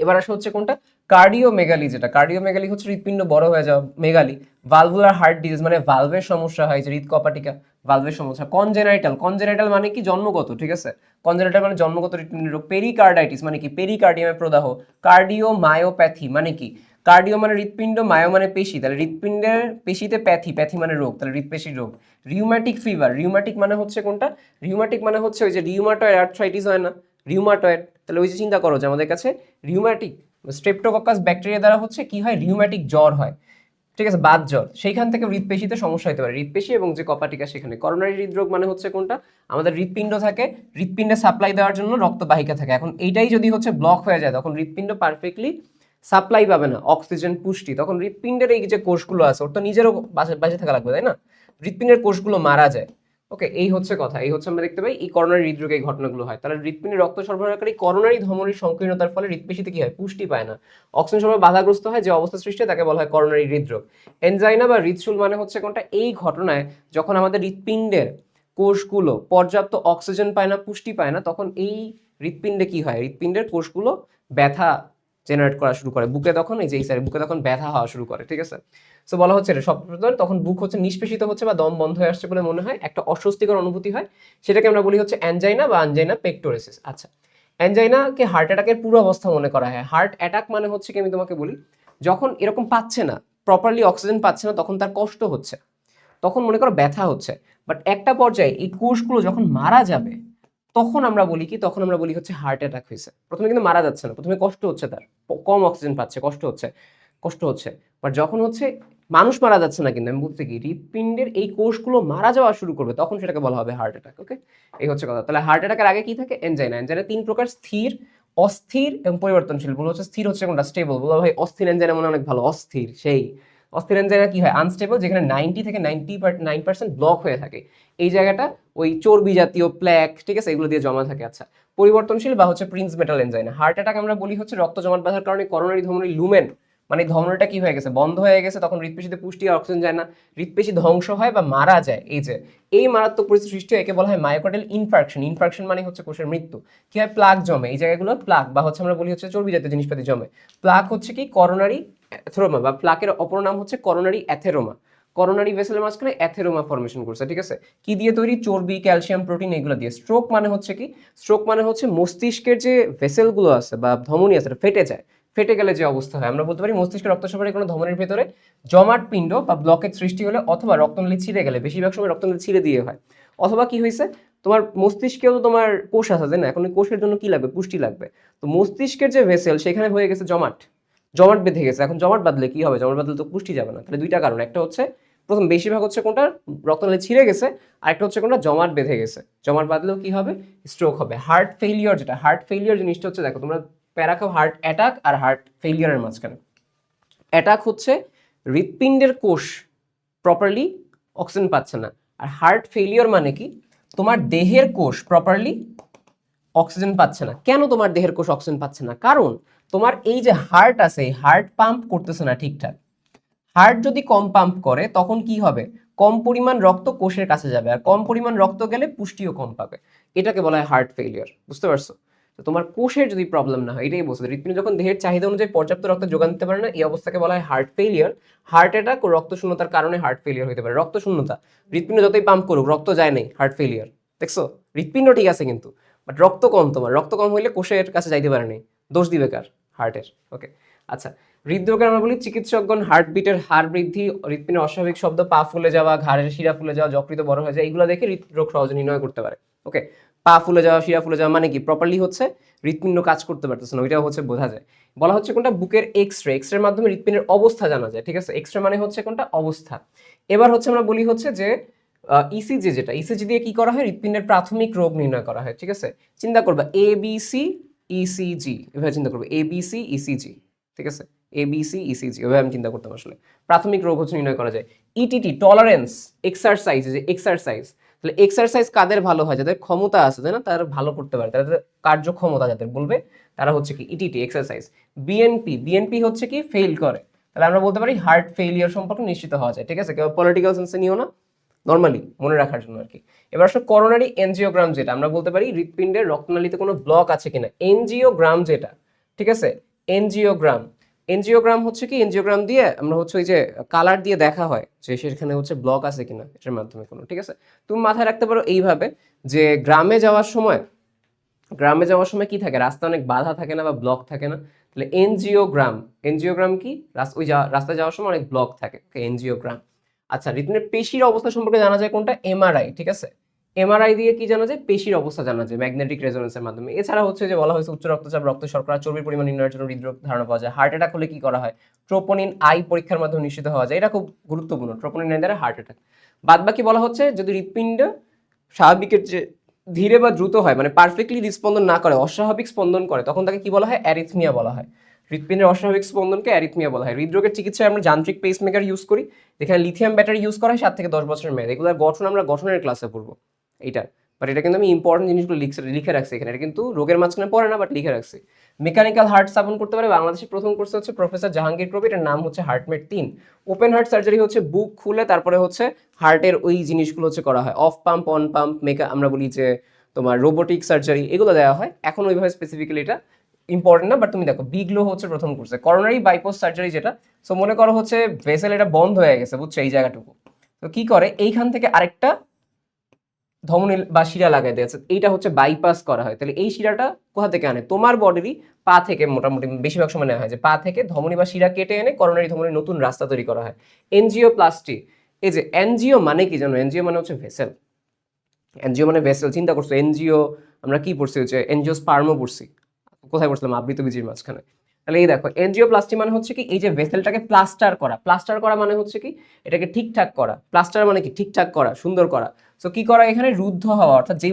S1: এবার আসা হচ্ছে কোনটা, কার্ডিওমেগালি, যেটা কার্ডিওমেগালি হচ্ছে হৃৎপিণ্ড বড় হয়ে যাওয়া, মেগালি। ভালভুলার হার্ট ডিজিজ মানে ভালভের সমস্যা হয়, যে হৃদকপাটিকা, ভালভের সমস্যা। কনজেনাইটাল, কনজেনাইটাল মানে কি, জন্মগত, ঠিক আছে, কনজেনাইটাল মানে জন্মগত হৃৎপিণ্ডের রোগ। পেরিকার্ডাইটিস মানে কি, পেরিকার্ডিয়ামে প্রদাহ। কার্ডিওমায়োপ্যাথি মানে কি, কার্ডিও মানে হৃৎপিণ্ড, মায়ো মানে পেশি, তাহলে হৃৎপিণ্ডের পেশিতে প্যাথি, প্যাথি মানে রোগ, তাহলে হৃৎপেশির রোগ। রিউম্যাটিক ফিভার, রিউম্যাটিক মানে হচ্ছে কোনটা, রিউম্যাটিক মানে হচ্ছে ওই যে রিউমাটয়েড আর্থ্রাইটিস হয় না, রিউমাটয়েড, তাহলে ওই যে চিন্তা করো যে আমাদের কাছে রিউম্যাটিক স্ট্রেপ্টোকক্কাস ব্যাকটেরিয়া দ্বারা হচ্ছে কি হয়, রিউম্যাটিক জ্বর হয়, ঠিক আছে, বাত জ্বর, সেইখান থেকে হৃৎপেশিতে সমস্যা হতে পারে, হৃৎপেশি এবং যে কপাটিকা সেখানে। করোনারি হৃদরোগ মানে হচ্ছে কোনটা, আমাদের হৃৎপিণ্ড থাকে, হৃৎপিণ্ডে সাপ্লাই দেওয়ার জন্য রক্তবাহিকা থাকে, এখন এইটাই যদি হচ্ছে ব্লক হয়ে যায়, তখন হৃৎপিণ্ড পারফেক্টলি সাপ্লাই পাবে না অক্সিজেন পুষ্টি, তখন হৃৎপিণ্ডের এই যে কোষগুলো আছে ওর তো নিজেরও বাঁচে থাকা লাগবে, তাই না, হৃৎপিণ্ডের কোষগুলো মারা যায়। ওকে, এই হচ্ছে কথা, এই হচ্ছে আমরা দেখতে পাই এই করোনারি হৃদরোগে এই ঘটনাগুলো হয়। তাহলে হৃৎপিণ্ডে রক্ত সরবরাহকারী করোনারি ধমনির সংকীর্ণতার ফলে হৃৎপেশিতে কি হয়, পুষ্টি পায় না, অক্সিজেন সরবরাহ বাধাগ্রস্ত হয়, যে অবস্থা সৃষ্টি হয় তাকে বলা হয় করোনারি হৃদরোগ। এনজাইনা বা হৃদশুল মানে হচ্ছে কোনটা, এই ঘটনায় যখন আমাদের হৃৎপিণ্ডের কোষগুলো পর্যাপ্ত অক্সিজেন পায় না, পুষ্টি পায় না, তখন এই হৃৎপিণ্ডে কি হয়, হৃৎপিণ্ডের কোষগুলো ব্যথা জেনারেট করা শুরু করে বুকে, তখন এই যে এই সাইডে বুকে তখন ব্যথা হওয়া শুরু করে, ঠিক আছে। সো বলা হচ্ছে সব তখন বুক হচ্ছে নিষ্পেষিত হচ্ছে বা দম বন্ধ হয়ে আসছে বলে মনে হয়, একটা অস্বস্তিকর অনুভূতি হয়, সেটাকে আমরা বলি হচ্ছে অ্যানজাইনা বা আনজাইনা পেক্টোরিসিস। আচ্ছা, অ্যানজাইনাকে হার্ট অ্যাটাকের পুরো অবস্থা মনে করা হয়। হার্ট অ্যাটাক মানে হচ্ছে কি, আমি তোমাকে বলি, যখন এরকম পাচ্ছে না, প্রপারলি অক্সিজেন পাচ্ছে না, তখন তার কষ্ট হচ্ছে, তখন মনে করো ব্যথা হচ্ছে, বাট একটা পর্যায়ে এই কোষগুলো যখন মারা যাবে, তখন আমরা বলি কি, তখন আমরা বলি হচ্ছে হার্ট অ্যাটাক হয়েছে। প্রথমে কিন্তু মারা যাচ্ছে না, প্রথমে কষ্ট হচ্ছে, তার কম অক্সিজেন পাচ্ছে, কষ্ট হচ্ছে, বাট যখন হচ্ছে মানুষ মারা যাচ্ছে না, কিন্তু আমি বলতে কি হৃৎপিণ্ডের এই কোষগুলো মারা যাওয়া শুরু করবে, তখন সেটাকে বলা হবে হার্ট অ্যাটাক। ওকে, এই হচ্ছে কথা। তাহলে হার্ট অ্যাটাকের আগে কি থাকে, এনজাইনা। এনজাইনা তিন প্রকার, স্থির, অস্থির এবং পরিবর্তনশীল। বলা হচ্ছে স্থির হচ্ছে কোনটা, স্টেবল। বলা ভাই অস্থির এনজাইনা মনে অনেক ভালো, অস্থির সেই অস্থির এনজাইনা কি হয়, আনস্টেবল, যেখানে 90 থেকে 99% ব্লক হয়ে থাকে, এই জায়গাটা ওই চর্বি জাতীয় প্ল্যাক, ঠিক আছে, এগুলো দিয়ে জমা থাকে। আচ্ছা, পরিবর্তনশীল বা হচ্ছে Prince metal angina. Heart attack আমরা বলি হচ্ছে রক্ত জমাট বাঁধার কারণে করোনারি ধমনী লুমেন, মানে ধমনীটা কি হয়ে গেছে, বন্ধ হয়ে গেছে, তখন হৃৎপেশিতে পুষ্টি আর অক্সিজেন যায় না, হৃৎপেশি ধ্বংস হয় বা মারা যায়। এই মারাত্মক পরিস্থিতি সৃষ্টি হয়, একে বলা হয় মায়োকার্ডিয়াল ইনফার্কশন। ইনফার্কশন মানে হচ্ছে কোষের মৃত্যু। কি হয়, প্লাক জমে এই জায়গাগুলো, প্লাক বা হচ্ছে আমরা বলি হচ্ছে চর্বি জাতীয় জিনিসপাতি জমে। প্লাক হচ্ছে কি, করোনারি অ্যাথেরোমা, বা প্লাকের অপর নাম হচ্ছে করোনারি অ্যাথেরোমা। করোনারি ভেসেলের মাঝখানে অ্যাথেরোমা ফর্মেশন করছে, ঠিক আছে, কি দিয়ে তৈরি, চর্বি, ক্যালসিয়াম, প্রোটিন, এগুলো দিয়ে। স্ট্রোক মানে হচ্ছে কি, স্ট্রোক মানে হচ্ছে মস্তিষ্কের যে ভেসেলগুলো আছে বা ধমনী আছে ফেটে যায়, ফেটে গেলে যে অবস্থা হয়, আমরা বলতে পারি মস্তিষ্কের রক্ত সরবরাহে কোনো ধমনীর ভেতরে জমাট পিণ্ড বা ব্লকের সৃষ্টি হলে, অথবা রক্তনালী ছিঁড়ে গেলে, বেশিরভাগ সময় রক্তনালী ছিঁড়ে দিয়ে হয়, অথবা কি হয়েছে, তোমার মস্তিষ্কেও তো তোমার কোষ আছে, তাই না, এখন কোষের জন্য কি লাগবে, পুষ্টি লাগবে, তো মস্তিষ্কের যে ভেসেল সেখানে হয়ে গেছে জমাট, জমাট বেঁধে গেছে। এখন জমাট বাঁধলে কি হবে, জমাট বাঁধলে তো পুষ্টি যাবে না। তাহলে দুইটা কারণ, একটা হচ্ছে প্রথম বেশিরভাগ হচ্ছে কোনটা, রক্তনালী ছিঁড়ে গেছে, আর একটা হচ্ছে কোনটা, জমাট বেঁধে গেছে, জমাট বাঁধলেও কি হবে, স্ট্রোক হবে। হার্ট ফেলিওর, যেটা হার্ট ফেলিওর জিনিসটা হচ্ছে, দেখো তোমরা প্যারাখাও হার্ট অ্যাটাক আর হার্ট ফেলিওরের মাঝখানে। অ্যাটাক হচ্ছে হৃৎপিণ্ডের কোষ প্রপারলি অক্সিজেন পাচ্ছে না, আর হার্ট ফেলিওর মানে কি, তোমার দেহের কোষ প্রপারলি অক্সিজেন পাচ্ছে না। কেন তোমার দেহের কোষ অক্সিজেন পাচ্ছে না, কারণ তোমার এই যে হার্ট আছে, হার্ট পাম্প করতেছে না ঠিকঠাক। হার্ট যদি কম পাম্প করে তখন কি হবে, কম পরিমাণ রক্ত কোষের কাছে যাবে, আর কম পরিমাণ রক্ত গেলে পুষ্টিও কম পাবে, এটাকে বলা হয় হার্ট ফেলিয়ার। বুঝতে পারছো, তো তোমার কোষের যদি প্রবলেম না হয়, এটাই বলছে, হৃৎপিণ্ড যখন দেহের চাহিদা অনুযায়ী পর্যাপ্ত রক্ত যোগান দিতে পারে না, এই অবস্থাকে বলা হয় হার্ট ফেলিয়ার। হার্ট অ্যাটাক ও রক্ত শূন্যতার কারণে হার্ট ফেলিয়ার হতে পারে। রক্ত শূন্যতা, হৃৎপিণ্ড যতই পাম্প করুক রক্ত যায় নাই, হার্ট ফেলিয়ার। দেখছো, হৃৎপিণ্ড ঠিক আছে কিন্তু বাট রক্ত কম, তোমার রক্ত কম হইলে কোষের কাছে যাইতে পারে নাই, দোষ দিবে কার, হার্টের। ওকে, আচ্ছা, হৃদরোগের আমরা বলি চিকিৎসকগণ হার্টবিটের হার বৃদ্ধি, হৃৎপিণ্ডের অস্বাভাবিক শব্দ, পা ফুলে যাওয়া, ঘাড়ের শিরা ফুলে যাওয়া, যকৃত বড় হয়ে যায়, এগুলো দেখে হৃদরোগ সহজে নির্ণয় করতে পারে। ওকে, পা ফুলে যাওয়া, শিরা ফুলে যাওয়া মানে কি প্রপারলি হচ্ছে হৃৎপিণ্ড কাজ করতে পারতেছে না, ওইটাও হচ্ছে বোঝা যায়। বলা হচ্ছে কোনটা বুকের এক্সরে, এক্সরের মাধ্যমে হৃৎপিণ্ডের অবস্থা জানা যায়, ঠিক আছে। এক্সরে মানে হচ্ছে কোনটা অবস্থা। এবার হচ্ছে আমরা বলি হচ্ছে যে ইসিজি, যেটা ইসিজি দিয়ে কি করা হয় হৃৎপিণ্ডের প্রাথমিক রোগ নির্ণয় করা হয়, ঠিক আছে। চিন্তা করবা এবিসি ইসিজি, এভাবে চিন্তা করবো এবিসি ইসিজি, ঠিক আছে, এবিসি ইসিজি, এভাবে আমি চিন্তা করতাম আসলে। প্রাথমিক রোগ হচ্ছে নির্ণয় করা যায়। ইটিটি টলারেন্স, এক্সারসাইজ, যে এক্সারসাইজ, তাহলে এক্সারসাইজ কাদের ভালো হয়, যাদের ক্ষমতা আছে তাই না, তারা ভালো করতে পারে, তাদের কার্যক্ষমতা যাদের বলবে তারা হচ্ছে কি ইটিটি এক্সারসাইজ। বিএনপি, বিএনপি হচ্ছে কি ফেল করে, তাহলে আমরা বলতে পারি হার্ট ফেলিয়ার সম্পর্কে নিশ্চিত হওয়া যায়, ঠিক আছে। কেউ পলিটিক্যাল সেন্সে নিও না, নর্মালি মনে রাখার জন্য আর কি। এবার আসলে করোনারি এনজিওগ্রাম, যেটা আমরা বলতে পারি হৃৎপিণ্ডের রক্তনালীতে কোনো ব্লক আছে কিনা, এনজিওগ্রাম যেটা, ঠিক আছে। এনজিওগ্রাম, এনজিওগ্রাম হচ্ছে কি এনজিওগ্রাম দিয়ে আমরা হচ্ছে ওই যে কালার দিয়ে দেখা হয় যে সেখানে হচ্ছে ব্লক আছে কিনা এটার মাধ্যমে কোনো, ঠিক আছে। তুমি মাথায় রাখতে পারো এইভাবে যে গ্রামে যাওয়ার সময়, গ্রামে যাওয়ার সময় কি থাকে, রাস্তা অনেক বাধা থাকে না বা ব্লক থাকে না, তাহলে এনজিওগ্রাম, এনজিওগ্রাম কি ওই রাস্তায় যাওয়ার সময় অনেক ব্লক থাকে, এনজিওগ্রাম। আচ্ছা, হৃৎপিণ্ডের পেশির অবস্থা সম্পর্কে জানা যায় কোনটা, এমআরআই, ঠিক আছে। এমআরআই দিয়ে কি জানা যায়, পেশির অবস্থা জানা যায় ম্যাগনেটিক রেজোনেন্সের মাধ্যমে। এছাড়া হচ্ছে যে বলা হয়েছে উচ্চ রক্তচাপ, রক্ত শর্করা, চর্বির পরিমাণ নির্ণয়ের জন্য হৃদরোগ ধারণা পাওয়া যায়। হার্ট অ্যাটাক হলে কি করা হয়, ট্রোপোনিন আই পরীক্ষার মাধ্যমে নিশ্চিত হওয়া যায়, এটা খুব গুরুত্বপূর্ণ, ট্রোপোনিন আই দ্বারা হার্ট অ্যাটাক। বাদ বাকি বলা হচ্ছে যদি হৃৎপিণ্ড স্বাভাবিকের যে ধীরে বা দ্রুত হয়, মানে পারফেক্টলি হৃদস্পন্দন না করে, অস্বাভাবিক স্পন্দন করে, তখন তাকে কি বলা হয়, অ্যারিথমিয়া বলা হয়। হৃৎপিণ্ডের অস্বাভাবিক স্পন্দনকে অ্যারিথমিয়া বলা হয়। হৃদরোগের চিকিৎসায় আমরা যান্ত্রিক পেসমেকার ইউজ করি, যেখানে লিথিয়াম ব্যাটারি ইউজ করা হয় 7 থেকে 10 বছরের মেয়াদ। এগুলোর গঠন আমরা গঠনের ক্লাসে পড়বো এইটা, বাট এটা কিন্তু আমি ইম্পর্টেন্ট জিনিসগুলো লিখে রাখছি এখানে, এটা কিন্তু রোগের মাঝখানে পড়ে না, বাট লিখে রাখছি। মেকানিক্যাল হার্ট স্থাপন করতে পারে বাংলাদেশের প্রথম কোর্স হচ্ছে প্রফেসর জাহাঙ্গীর কবির, এর নাম হচ্ছে হার্টমেট 3। ওপেন হার্ট সার্জারি হচ্ছে বুক খুলে তারপরে হচ্ছে হার্টের ওই জিনিসগুলো হচ্ছে করা হয়, অফ পাম্প অন পাম্প আমরা বলি যে তোমার রোবোটিক সার্জারি, এগুলো দেওয়া হয়। এখন ওইভাবে স্পেসিফিক্যালি এটা ইম্পর্টেন্ট না, বাট তুমি দেখো বিগলো হচ্ছে প্রথম কোর্সে। করোনারি বাইপাস সার্জারি যেটা, সো মনে করো হচ্ছে ভেসেল এটা বন্ধ হয়ে গেছে, বুঝছো, এই জায়গাটুকু, তো কি করে এইখান থেকে আরেকটা ধমনী বা শিরা লাগাই দিয়েছে, এইটা হচ্ছে বাইপাস করা হয়। তাহলে এই শিরাটা কোথা থেকে আনে, তোমার বডিরই পা থেকে, মোটামুটি বেশিরভাগ সময় নেওয়া হয় যে পা থেকে ধমনী বা শিরা কেটে এনে করোনারি ধমনীর নতুন রাস্তা তৈরি করা হয়, এনজিওপ্লাস্টি। এই যে এনজিও মানে কি জানো, এনজিও মানে হচ্ছে ভেসেল, এনজিও মানে ভেসেল। চিন্তা করছো এনজিও আমরা কি পড়ছি, হচ্ছে এনজিওস্পার্মও পড়ছি, কোথায় পড়ছিলাম, আবৃত বীজির মাঝখানে। তাহলে এই দেখো এনজিওপ্লাস্টি মানে হচ্ছে কি এই যে ভেসেলটাকে প্লাস্টার করা, প্লাস্টার করা মানে হচ্ছে কি এটাকে ঠিকঠাক করা, প্লাস্টার মানে কি ঠিকঠাক করা, সুন্দর করা। সো কি করা, এখানে রুদ্ধ হওয়া, অর্থাৎ যে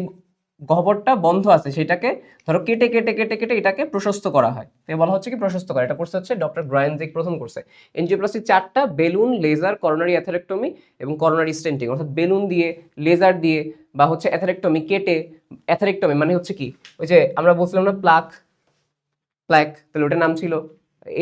S1: গহ্বরটা বন্ধ আছে সেটাকে ধরো কেটে কেটে কেটে কেটে এটাকে প্রশস্ত করা হয়, তো বলা হচ্ছে কি প্রশস্ত করা। এটা করছে হচ্ছে ডক্টর গ্রায়েনজিক প্রথম করছে। এনজিওপ্লাস্টি 4টা, বেলুন, লেজার, করোনারি অ্যাথেরেক্টমি এবং করোনারি স্টেন্টিং, অর্থাৎ বেলুন দিয়ে, লেজার দিয়ে বা হচ্ছে অ্যাথেরেক্টমি কেটে। অ্যাথেরেক্টমি মানে হচ্ছে কি ওই যে আমরা বলছিলাম না প্লাক, প্ল্যাক, তাহলে ওটার নাম ছিল।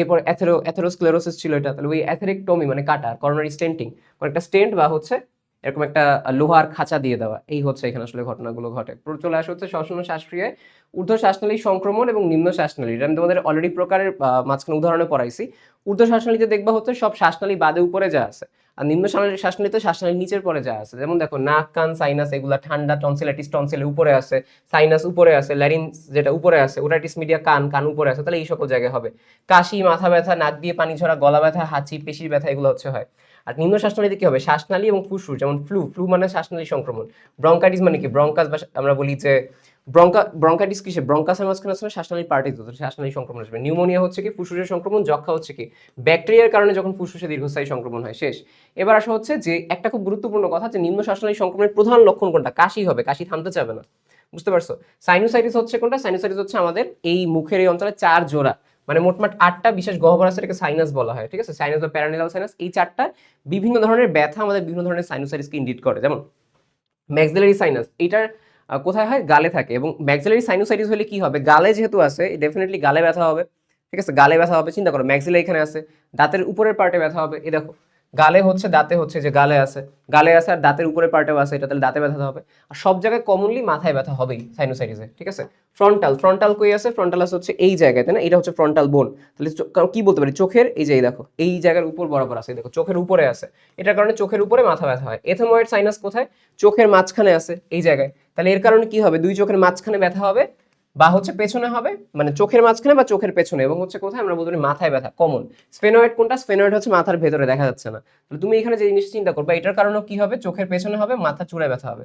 S1: এরপর অ্যাথেরোস্ক্লেরোসিস ছিল এটা, তাহলে ওই অ্যাথেরেক্টমি মানে কাটা, করোনারি স্টেন্টিং মানে একটা স্টেন্ট বা হচ্ছে এরকম একটা লোহার খাঁচা দিয়ে দেওয়া, এই হচ্ছে এখানে আসলে ঘটনাগুলো ঘটে। চলে আসে হচ্ছে শ্বসন শ্বাসক্রিয়ায় ঊর্ধ্ব শ্বাসনালী সংক্রমণ এবং নিম্ন শ্বাসনালী, এটা আমি তোমাদের অলরেডি প্রকারের মাঝখানে উদাহরণে পড়াইছি। ঊর্ধ্ব শ্বাসনালীতে দেখবা হচ্ছে সব শ্বাসনালী বাদে উপরে যা আছে, আর নিম্ন শ্বাসনালীতে শ্বাসনালী নিচের পরে যা আছে, যেমন দেখো নাক, কান, সাইনাস, এগুলা ঠান্ডা, টনসিলাইটিস টনসিলের উপরে আছে, সাইনাস উপরে আছে, ল্যারিনক্স যেটা উপরে আছে, ওটাইটিস মিডিয়া কান, কান উপরে আছে, তাহলে এই সকল জায়গায় হবে। কাশি, মাথা ব্যথা, নাক দিয়ে পানি ঝরা, গলা ব্যথা, হাঁচি, পেশির ব্যথা, এগুলো হচ্ছে হয়। আর নিম্ন শ্বাসনালীতে কি হবে, শ্বাসনালী এবং ফুসফুস, যেমন ফ্লু মানে শ্বাসনালী সংক্রমণ, ব্রঙ্কাইটিস মানে কি ব্রঙ্কাস, বা আমরা বলি যে ব্রঙ্কাইটিস কিসে, ব্রঙ্কাসের মাঝখানে আসলে শ্বাসনালী পার্টিস, শ্বাসনালী সংক্রমণ আসবে। নিউমোনিয়া হচ্ছে কি ফুসফুসের সংক্রমণ, যক্ষা হচ্ছে কি ব্যাকটেরিয়ার কারণে যখন ফুসফুসে দীর্ঘস্থায়ী সংক্রমণ হয়, শেষ। এবার আসা হচ্ছে যে একটা খুব গুরুত্বপূর্ণ কথা, যে নিম্ন শ্বাসনালী সংক্রমণের প্রধান লক্ষণ কোনটা, কাশি হবে, কাশি থামতে চাবে না, বুঝতে পারছো। সাইনোসাইটিস হচ্ছে কোনটা, সাইনোসাইটিস হচ্ছে আমাদের এই মুখের এই অঞ্চলে 4 জোড়া, মানে মোটমাট 8টা বিশেষ গহ্বর আছে, এটাকে সাইনাস বলা হয়, ঠিক আছে। সাইনাস বা প্যারানিলাল সাইনাস, এই 4টা বিভিন্ন ধরনের ব্যথা আমাদের বিভিন্ন ধরনের সাইনোসাইটিসকে ইন্ডিকেট করে। যেমন ম্যাক্সিলারি সাইনাস, এটার কোথায় হয়, গালে থাকে, এবং ম্যাক্সিলারি সাইনোসাইটিস হলে কি হবে, গালে যেহেতু আছে ডেফিনেটলি গালে ব্যথা হবে, ঠিক আছে, গালে ব্যথা হবে। চিন্তা করো ম্যাক্সিলা এখানে আছে, দাঁতের উপরের পার্টে ব্যথা হবে, এই দেখো গালে হচ্ছে, দাঁতে হচ্ছে, যে গালে আছে, গালে আছে, আর দাঁতের উপরের পার্টেও আছে, এটা তাহলে দাঁতে ব্যথা হবে। আর সব জায়গায় কমনলি মাথায় ব্যথা হবেই সাইনোসাইটিসে, ঠিক আছে। ফ্রন্টাল, ফ্রন্টাল কই আছে, ফ্রন্টাল আছে হচ্ছে এই জায়গায়, তাই না, এটা হচ্ছে ফ্রন্টাল বোন। তাহলে কি বলতে পারি, চোখের এই যে দেখো এই জায়গার উপর বরাবর আছে, দেখো চোখের উপরে আছে, এটার কারণে চোখের উপরে মাথা ব্যথা হয়। এথময়েড সাইনাস কোথায়, চোখের মাঝখানে আছে এই জায়গায়, তাহলে এর কারণে কি হবে, দুই চোখের মাঝখানে ব্যথা হবে, বা হচ্ছে পেছনে হবে, মানে চোখের মাঝখানে বা চোখের পেছনে, এবং হচ্ছে কোথায় আমরা বলতে পারি মাথায় ব্যথা কমন। স্ফেনয়েড কোনটা? স্ফেনয়েড হচ্ছে মাথার ভেতরে, দেখা যাচ্ছে না। তাহলে তুমি এখানে যে জিনিস চিন্তা করবে, এটার কারণে কি হবে? চোখের পেছনে হবে, মাথা চূড়ায় ব্যথা হবে।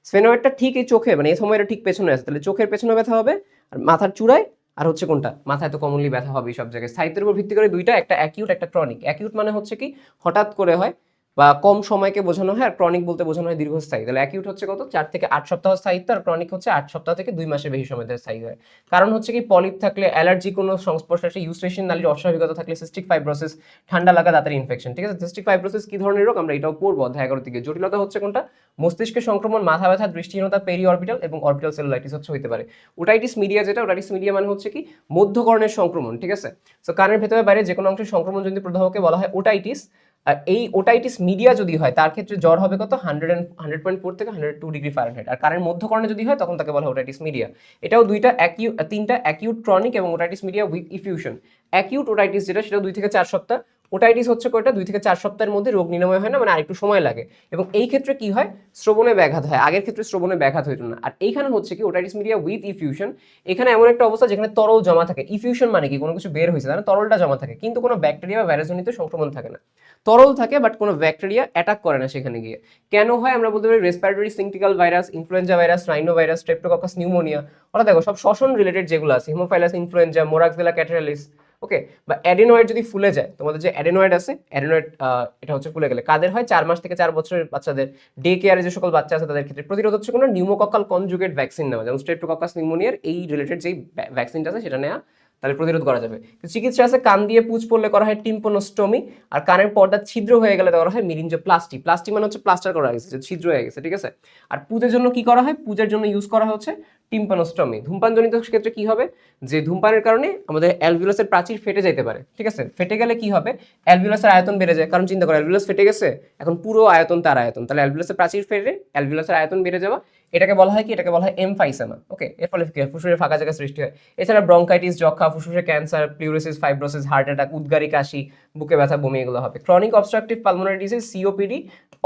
S1: স্ফেনয়েডটা ঠিক এই চোখে, মানে এই সময়ের ঠিক পেছনে আছে, তাহলে চোখের পেছনে ব্যথা হবে আর মাথার চূড়ায়। আর হচ্ছে কোনটা? মাথায় তো কমনলি ব্যথা হবে সব জায়গায়। সাহিত্যের উপর ভিত্তি করে দুইটা, একটা অ্যাকিউট একটা ক্রনিক। অ্যাকিউট মানে হচ্ছে কি হঠাৎ করে হয় বা কম সময়কে বোঝানো হয়, আর ক্রনিক বলতে বোঝানো হয় দীর্ঘস্থায়ী। তাহলে অ্যাকিউট হচ্ছে কত? 4 থেকে 8 সপ্তাহ স্থায়িত্ব, আর ক্রনিক হচ্ছে 8 সপ্তাহ থেকে 2 মাসের বেশি সময় ধরে স্থায়ী হয়। কারণ হচ্ছে কি পলিপ থাকলে, অ্যালার্জি, কোনো সংস্পর্শে আসে, ইউস্ট্রেশন নালীর অস্বাভাবিকতা থাকলে, সিস্টিক ফাইব্রোসিস, ঠান্ডা লাগা, দাঁতের ইনফেকশন। ঠিক আছে, সিস্টিক ফাইব্রোসিস কি ধরনের রোগ আমরা এটাও পড়বো অধ্যায় 11 থেকে। জটিলতা হচ্ছে কোনটা? মস্তিষ্কের সংক্রমণ, মাথা ব্যথা, দৃষ্টিহীনতা, পেরি অরবিটাল এবং অরবিটাল সেলুলাইটিস হচ্ছে হতে পারে। ওটাইটিস মিডিয়া যেটা, ওটাইটিস মিডিয়া মানে হচ্ছে কি মধ্যকর্ণের সংক্রমণ। ঠিক আছে, তো কানের ভেতরে বাইরে যে কোনো অংশের সংক্রমণ যদি প্রদাহকে বলা হয় ওটাইটিস। আর এই ওটাইটিস মিডিয়া যদি হয় তার ক্ষেত্রে জ্বর হবে কত? 100.4 থেকে 102 ডিগ্রি ফারেনহাইট। আর কানের মধ্যকর্ণে যদি হয় তখন তাকে বলা হয় ওটাইটিস মিডিয়া। এটাও তিনটা অ্যাকিউট, ক্রনিক এবং otitis media with effusion. Acute otitis যেটা, সেটা 2 থেকে 4 সপ্তাহ। ওটাইটিস হচ্ছে কয়টা? 2 থেকে 4 সপ্তাহের মধ্যে রোগ নিরাময় হয় না, মানে আরেকটু সময় লাগে। এবং এই ক্ষেত্রে কি হয়? শ্রবণে ব্যাঘাত হয়। আগের ক্ষেত্রে শ্রবণে ব্যাঘাত হইতো না। আর এইখানে হচ্ছে কি ওটাইটিস মিডিয়া উইথ ইফিউশন। এখানে এমন একটা অবস্থা যেখানে তরল জমা থাকে। ইফিউশন মানে কি? কোনো কিছু বের হয়েছে, তাহলে তরলটা জমা থাকে, কিন্তু কোনো ব্যাকটেরিয়া বা ভাইরাসজনিত সংক্রমণ থাকে না। তরল থাকে বাট কোনো ব্যাকটেরিয়া অ্যাটাক করে না সেখানে গিয়ে। কেন হয়? আমরা বলতে পারি respiratory syncytial virus, influenza virus, rhino virus, streptococcus pneumonia. ওরা দেখো সব শ্বসন রিলেটেড যেগুলো আছে, হিমোফাইলাস ইনফ্লুয়েঞ্জা, মোরাক্সিলা ক্যাটারালিস। ওকে, বা অ্যাডেনয়েড যদি ফুলে যায়, তোমাদের যে অ্যাডেনয়েড আছে, অ্যাডেনয়েড এটা হচ্ছে ফুলে গেলে কাদের হয়? 4 মাস থেকে 4 বছরের বাচ্চাদের, ডে কেয়ারে যে সকল বাচ্চা আছে তাদের ক্ষেত্রে। প্রতিরোধ হচ্ছে কোনো নিউমোকক্কাল কনজুগেট ভ্যাকসিন নেওয়া, যেমন স্ট্রেপ্টোককাস নিউমোনিয়ার এই রিলেটেড যেই ভ্যাকসিনটা আছে সেটা নেওয়া, তাহলে প্রতিরোধ করা যাবে। চিকিৎসা আছে, কান দিয়ে পুঁজ পড়লে করা হয় টিম্পোনোস্টমি, আর কানের পর্দা ছিদ্র হয়ে গেলে করা হয় মিরিঞ্জোপ্লাস্টি। প্লাস্টি মানে হচ্ছে প্লাস্টার করা গেছে, ছিদ্র হয়ে গেছে। ঠিক আছে, আর পুজের জন্য কি করা হয়? পুজের জন্য ইউজ করা হচ্ছে টিম্পানোস্টমি। ধূমপানজনিত ক্ষেত্রে কি হবে? যে ধূমপানের কারণে আমাদের অ্যালভিউলাসের প্রাচীর ফেটে যেতে পারে। ঠিক আছে, ফেটে গেলে কি হবে? অ্যালভিউলাসের আয়তন বেড়ে যায়, কারণ চিন্তা করো অ্যালভিউলাস ফেটে গেছে, এখন পুরো আয়তন তার আয়তন, তাহলে অ্যালভিউলাসের প্রাচীর ফেটে অ্যালভিউলাসের আয়তন বেড়ে যাওয়া, এটাকে বলা হয় কি? এটাকে বলা হয় এমফাইসেমা। ওকে, এর ফলে কি হয়? ফুসফুসের ফাঁকা জায়গা সৃষ্টি হয়। এছাড়া ব্রঙ্কাইটিস, যক্ষা, ফুসফুসের ক্যান্সার, প্লিউরোসিস, ফাইব্রোসিস, হার্ট অ্যাটাক, উদ্গারি কাশি, বুকে ব্যথা, বমি, এগুলো হবে। Chronic obstructive pulmonary disease, COPD,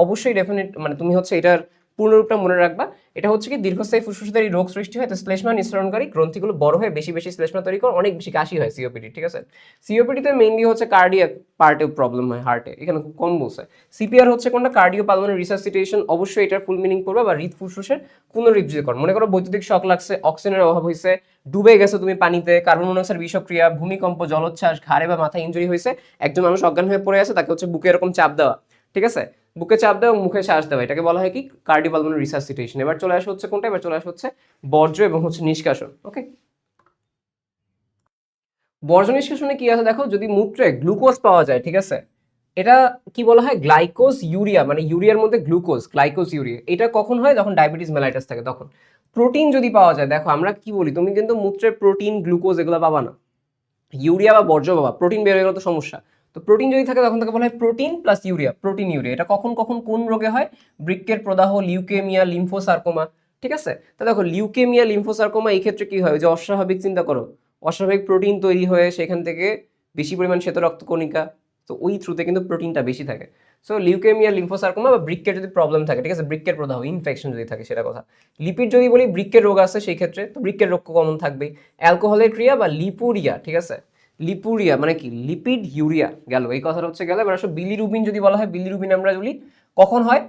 S1: অবশ্যই ডেফিনেট, মানে তুমি হচ্ছে এটার পূর্ণরূপটা মনে রাখবা। এটা হচ্ছে কি দীর্ঘস্থায়ী ফুসফুসের রোগ সৃষ্টি হয়, তো শ্লেষ্মা নিঃসরণকারী গ্রন্থিগুলো বড় হয়ে বেশি বেশি শ্লেষ্মা তৈরি করে, অনেক বেশি কাশি হয় সিওপিডি। ঠিক আছে, সিওপিডিতে মেইনলি হচ্ছে কার্ডিয়াক পার্টে প্রবলেম হয়, হার্টে, এখানে খুব কম বলছে। সিপিআর হচ্ছে কোনটা? কার্ডিও পালমোনারি রিসাসিটেশন, অবশ্যই এটার ফুল মিনিং করবে, বা হৃদ ফুসফুসের পুনরুজ্জীবন। মনে করো বৈদ্যুতিক শক লাগছে, অক্সিজেনের অভাব হয়েছে, ডুবে গেছো তুমি পানিতে, কার্বন মনোক্সাইড বিষক্রিয়া, ভূমিকম্প, জলোচ্ছ্বাস, ঘাড়ে বা মাথায় ইনজুরি হয়েছে, একজন মানুষ অজ্ঞান হয়ে পড়ে আছে, তাকে হচ্ছে বুকে এরকম চাপ দেওয়া। ঠিক আছে, বুকে চাপ দেওয়া, মুখে শ্বাস দেওয়া, এটাকে বলা হয় কি? Cardiopulmonary resuscitation. এবার চলে আসা হচ্ছে কোনটা? এবার চলে আসা হচ্ছে বর্জ্য এবং হচ্ছে নিষ্কাশন। ওকে, বর্জ্য নিষ্কাশনে কি আছে দেখো, যদি মূত্রে গ্লুকোজ পাওয়া যায়, ঠিক আছে, এটা কি বলা হয়? গ্লাইকোজ ইউরিয়া, মানে ইউরিয়ার মধ্যে গ্লুকোজ, গ্লাইকোজ ইউরিয়া। এটা কখন হয়? যখন ডায়াবেটিস মেলাইটাস থাকে তখন। প্রোটিন যদি পাওয়া যায়, দেখো আমরা কি বলি, তুমি কিন্তু মূত্রে প্রোটিন, গ্লুকোজ এগুলো পাবা না, ইউরিয়া বা বর্জ্য পাবা। প্রোটিন বের হয়ে গেলে তো সমস্যা। তো প্রোটিন যদি থাকে তখন তাকে বলা হয় protein plus urea, protein urea. এটা কখন কখন কোন রোগে হয়? বৃক্কের প্রদাহ, লিউকেমিয়া, লিম্ফোসার্কোমা। ঠিক আছে, তা দেখো লিউকেমিয়া, লিম্ফোসার্কোমা এই ক্ষেত্রে কি হয়? যে অস্বাভাবিক, চিন্তা করো, অস্বাভাবিক প্রোটিন তৈরি হয়ে সেখান থেকে বেশি পরিমাণ শ্বেত রক্তকণিকা, তো ওই থ্রুতে কিন্তু প্রোটিনটা বেশি থাকে। সো লিউকেমিয়া, লিম্ফোসার্কোমা বা বৃক্কের যদি প্রবলেম থাকে, ঠিক আছে, বৃক্কের প্রদাহ, ইনফেকশন যদি থাকে, সেটা কথা। লিপিড যদি বলি, বৃক্কের রোগ আছে সেই ক্ষেত্রে, তো বৃক্কের রোগ কমন থাকবেই। অ্যালকোহলের ক্রিয়া বা লিপুরিয়া, ঠিক আছে, লিপুরিয়া মানে কি? লিপিড ইউরিয়া গেল, এই কথাটা হচ্ছে গেল। এবার আসলে বিলিরুবিন যদি বলা হয়, বিলিরুবিন আমরা বলি কখন হয়?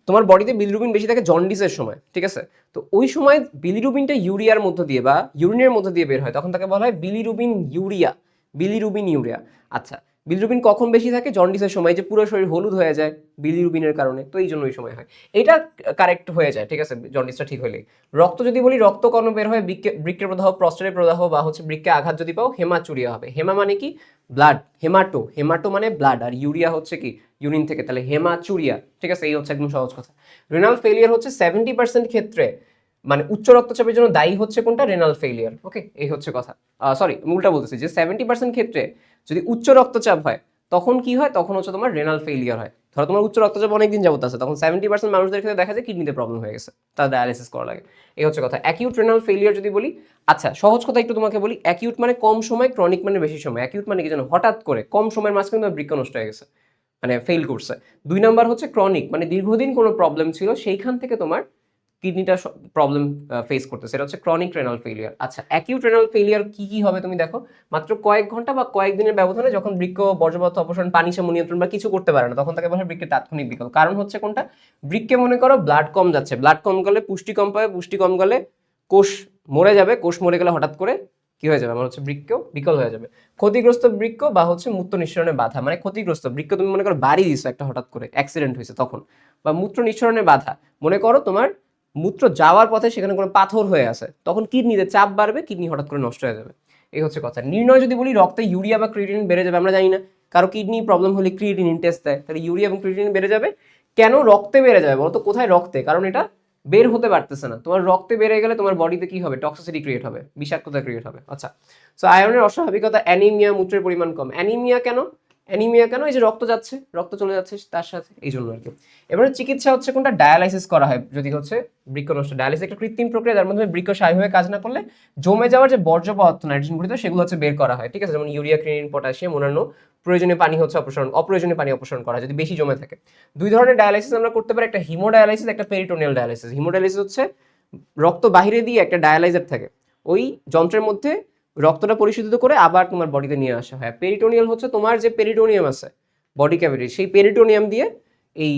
S1: তোমার বডিতে বিলিরুবিন বেশি থাকে জন্ডিসের সময়। ঠিক আছে, তো ওই সময় বিলিরুবিনটা ইউরিয়ার মধ্য দিয়ে বা ইউরিনের মধ্য দিয়ে বের হয়, তখন তাকে বলা হয় বিলিরুবিন ইউরিয়া, বিলিরুবিন ইউরিয়া। আচ্ছা, বিলিরুবিন কখন বেশি থাকে? জন্ডিসের সময়, যে পুরো শরীর হলুদ হয়ে যায় বিলিরুবিনের কারণে, তো এই জন্য ওই সময় হয়। এটা কারেক্ট হয়ে যায়, ঠিক আছে, জন্ডিসটা ঠিক হলেই। রক্ত যদি বলি, রক্তকণ বের হয়, বৃক্কের প্রদাহ, প্রস্টেটের প্রদাহ, বা হচ্ছে বৃক্কে আঘাত যদি পাও, হেমাচুরিয়া হবে। হেমা মানে কি? ব্লাড। হেমাটো, হেমাটো মানে ব্লাড, আর ইউরিয়া হচ্ছে কি? ইউরিন থেকে, তাহলে হেমাচুরিয়া। ঠিক আছে, এই হচ্ছে একদম সহজ কথা। রেনাল ফেলিয়ার হচ্ছে 70% ক্ষেত্রে, মানে উচ্চ রক্তচাপের জন্য দায়ী হচ্ছে কোনটা? Renal failure. ওকে, এই হচ্ছে কথা। সরি, আমি উল্টা বলতেছি, যে 70% ক্ষেত্রে যদি উচ্চ রক্তচাপ হয় তখন কি হয়? তখন হচ্ছে তোমার রেনাল ফেলিয়ার হয়। ধরো তোমার উচ্চ রক্তচাপ অনেকদিন যাবত আছে, তখন 70% মানুষদের ক্ষেত্রে দেখা যায় কিডনিতে প্রবলেম হয়ে গেছে, তার ডায়ালিসিস করা লাগে। এই হচ্ছে কথা। অ্যাকিউট রেনাল ফেলিয়ার যদি বলি, আচ্ছা সহজ কথা একটু তোমাকে বলি, অ্যাকিউট মানে কম সময়, ক্রনিক মানে বেশি সময়। অ্যাকিউট মানে কি জানো? হঠাৎ করে কম সময়ের মাঝখানে তোমার বৃক্ক নষ্ট হয়ে গেছে, মানে ফেল করছে। 2 নাম্বার হচ্ছে ক্রনিক, মানে দীর্ঘদিন কোনো প্রবলেম ছিল সেইখান থেকে তোমার কিডনিটা প্রবলেম ফেস করতেছে, সেটা হচ্ছে ক্রনিক রেনাল ফেলিয়ার। আচ্ছা, অ্যাকিউট রেনাল ফেলিয়ার কি কি হবে তুমি দেখো, মাত্র কয়েক ঘন্টা বা কয়েকদিনের ব্যবধানে যখন বৃক্ক বর্জ্য পদার্থ অপসারণ, পানি সাম্য নিয়ন্ত্রণ বা কিছু করতে পারে না, তখন তাকে বলা হয় বৃক্কের তাৎক্ষণিক বিকল। কারণ হচ্ছে কোনটা, বৃক্কে মনে করো ব্লাড কম যাচ্ছে, ব্লাড কম গেলে পুষ্টি কম পাবে, পুষ্টি কম গেলে কোষ মরে যাবে, কোষ মরে গেলে হঠাৎ করে কি হয়ে যাবে, আমার হচ্ছে বৃক্ক বিকল হয়ে যাবে। ক্ষতিগ্রস্ত বৃক্ক বা হচ্ছে মূত্র নিঃসরণে বাধা, মানে ক্ষতিগ্রস্ত বৃক্ক তুমি মনে করো বাড়ি দিছো একটা, হঠাৎ করে অ্যাক্সিডেন্ট হয়েছে তখন, বা মূত্র নিঃসরণে বাধা, মনে করো তোমার মূত্র যাওয়ার পথে সেখানে কোনো পাথর হয়ে আছে, তখন কিডনিতে চাপ বাড়বে, কিডনি হঠাৎ করে নষ্ট হয়ে যাবে। এই হচ্ছে কথা। নির্ণয় যদি বলি, রক্তে ইউরিয়া বা ক্রিয়েটিনিন বেড়ে যাবে, আমরা জানি না কারো কিডনি প্রবলেম হলে ক্রিয়েটিনিন টেস্ট দেয়, তাহলে ইউরিয়া এবং ক্রিয়েটিনিন বেড়ে যাবে। কেন রক্তে বেড়ে যাবে বলতো, কোথায় রক্তে, কারণ এটা বের হতে পারতেছে না, তোমার রক্তে বেড়ে গেলে তোমার বডিতে কি হবে, টক্সিসিটি ক্রিয়েট হবে, বিষাক্ততা ক্রিয়েট হবে। আচ্ছা, সো আয়রনের অস্বাভাবিকতা, অ্যানিমিয়া, মূত্রের পরিমাণ কম। অ্যানিমিয়া কেন, অ্যানিমিয়া কেন, এই যে রক্ত যাচ্ছে, রক্ত চলে যাচ্ছে তার সাথে, এই জন্য আর কি। এবারে চিকিৎসা হচ্ছে কোনটা, ডায়ালাইসিস করা হয় যদি হচ্ছে বৃক্ক নষ্ট। ডায়ালাইসিস একটা কৃত্রিম প্রক্রিয়া যার মাধ্যমে বৃক্ক স্বাভাবিকভাবে কাজ না করলে জমে যাওয়ার যে বর্জ্য পদার্থ নাইট্রোজেন ঘটিত সেগুলো হচ্ছে বের করা হয়, ঠিক আছে, যেমন ইউরিয়া, ক্রিয়েটিনিন, পটাশিয়াম, অন্যান্য প্রয়োজনীয় পানি হচ্ছে অপসারণ, অপ্রয়োজনীয় পানি অপসারণ করা হয় যদি বেশি জমে থাকে। দুই ধরনের ডায়ালাইসিস আমরা করতে পারি, একটা হিমোডায়ালাইসিস, একটা পেরিটোনিয়াল ডায়ালাইসিস। হিমোডায়ালাইসিস হচ্ছে রক্ত বাহিরে দিয়ে একটা ডায়ালাইজার থাকে, ওই যন্ত্রের মধ্যে রক্তটা পরিশোধিত করে আবার তোমার বডিতে নিয়ে আসা হয়। পেরিটোনিয়াল হচ্ছে তোমার যে পেরিটোনিয়াম আছে বডি ক্যাভিটি, সেই পেরিটোনিয়াম দিয়ে এই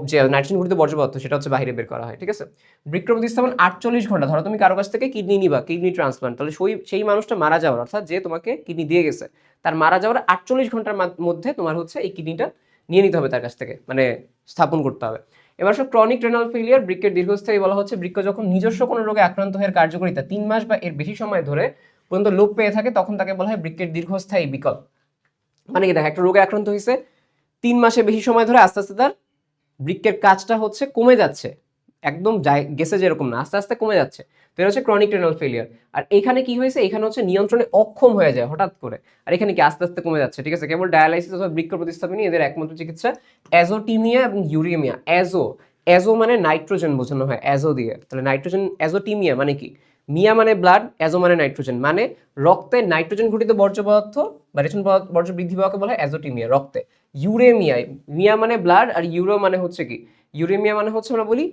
S1: যে নাইট্রোজেন ঘটিত বর্জ্য পদার্থ সেটা হচ্ছে বাইরে বের করা হয়, ঠিক আছে। বৃক্ক প্রতিস্থাপন 48 ঘন্টা, ধরো তুমি কারো কাছ থেকে কিডনি নিবা, কিডনি ট্রান্সপ্লান্ট, তাহলে সেই মানুষটা মারা যাওয়ার, অর্থাৎ যে তোমাকে কিডনি দিয়ে গেছে তার মারা যাওয়ার 48 ঘন্টার মধ্যে তোমার হচ্ছে এই কিডনিটা নিয়ে নিতে হবে তার কাছ থেকে, মানে স্থাপন করতে হবে। এবার সব ক্রনিক রেনাল ফেলিয়ার, বৃক্কের দীর্ঘস্থায়ী বলা হচ্ছে বৃক্ক যখন নিজস্ব কোনো রোগে আক্রান্ত হয়ে কার্যকারিতা 3 মাস বা এর বেশি সময় ধরে পর্যন্ত লোপ পেয়ে থাকে, তখন তাকে বলা হয় বৃক্কের দীর্ঘস্থায়ী বিকল। মানে কি, দেখ একটা রোগে আক্রান্ত হয়েছে 3 মাসে বেশি সময় ধরে, আস্তে আস্তে তার বৃক্কের কাজটা হচ্ছে কমে যাচ্ছে, একদম গেছে যেরকম না, আস্তে আস্তে কমে যাচ্ছে, তো এটা হচ্ছে ক্রনিক রেনাল ফেলিয়ার। আর এখানে কি হয়েছে, এখানে হচ্ছে নিয়ন্ত্রণে অক্ষম হয়ে যায় হঠাৎ করে, আর এখানে কি আস্তে আস্তে কমে যাচ্ছে, ঠিক আছে। কেবল ডায়ালাইসিস অথবা বৃক্ক প্রতিস্থাপনই এদের একমাত্র চিকিৎসা। অ্যাজোটিমিয়া এবং ইউরেমিয়া, অ্যাজো মানে নাইট্রোজেন বোঝানো হয় অ্যাজো দিয়ে, তাহলে নাইট্রোজেন, অ্যাজোটিমিয়া মানে কি, মিয়া মানে ব্লাড, অ্যাজো মানে নাইট্রোজেন, মানে রক্তে নাইট্রোজেন ঘটিত বর্জ্য পদার্থ বা রেশন বর্জ্য বৃদ্ধি পাওয়াকে বলা হয় অ্যাজোটিমিয়া রক্তে। ইউরেমিয়া, মিয়া মানে ব্লাড আর ইউরো মানে হচ্ছে কি, ইউরেমিয়া মানে হচ্ছে আমরা বলি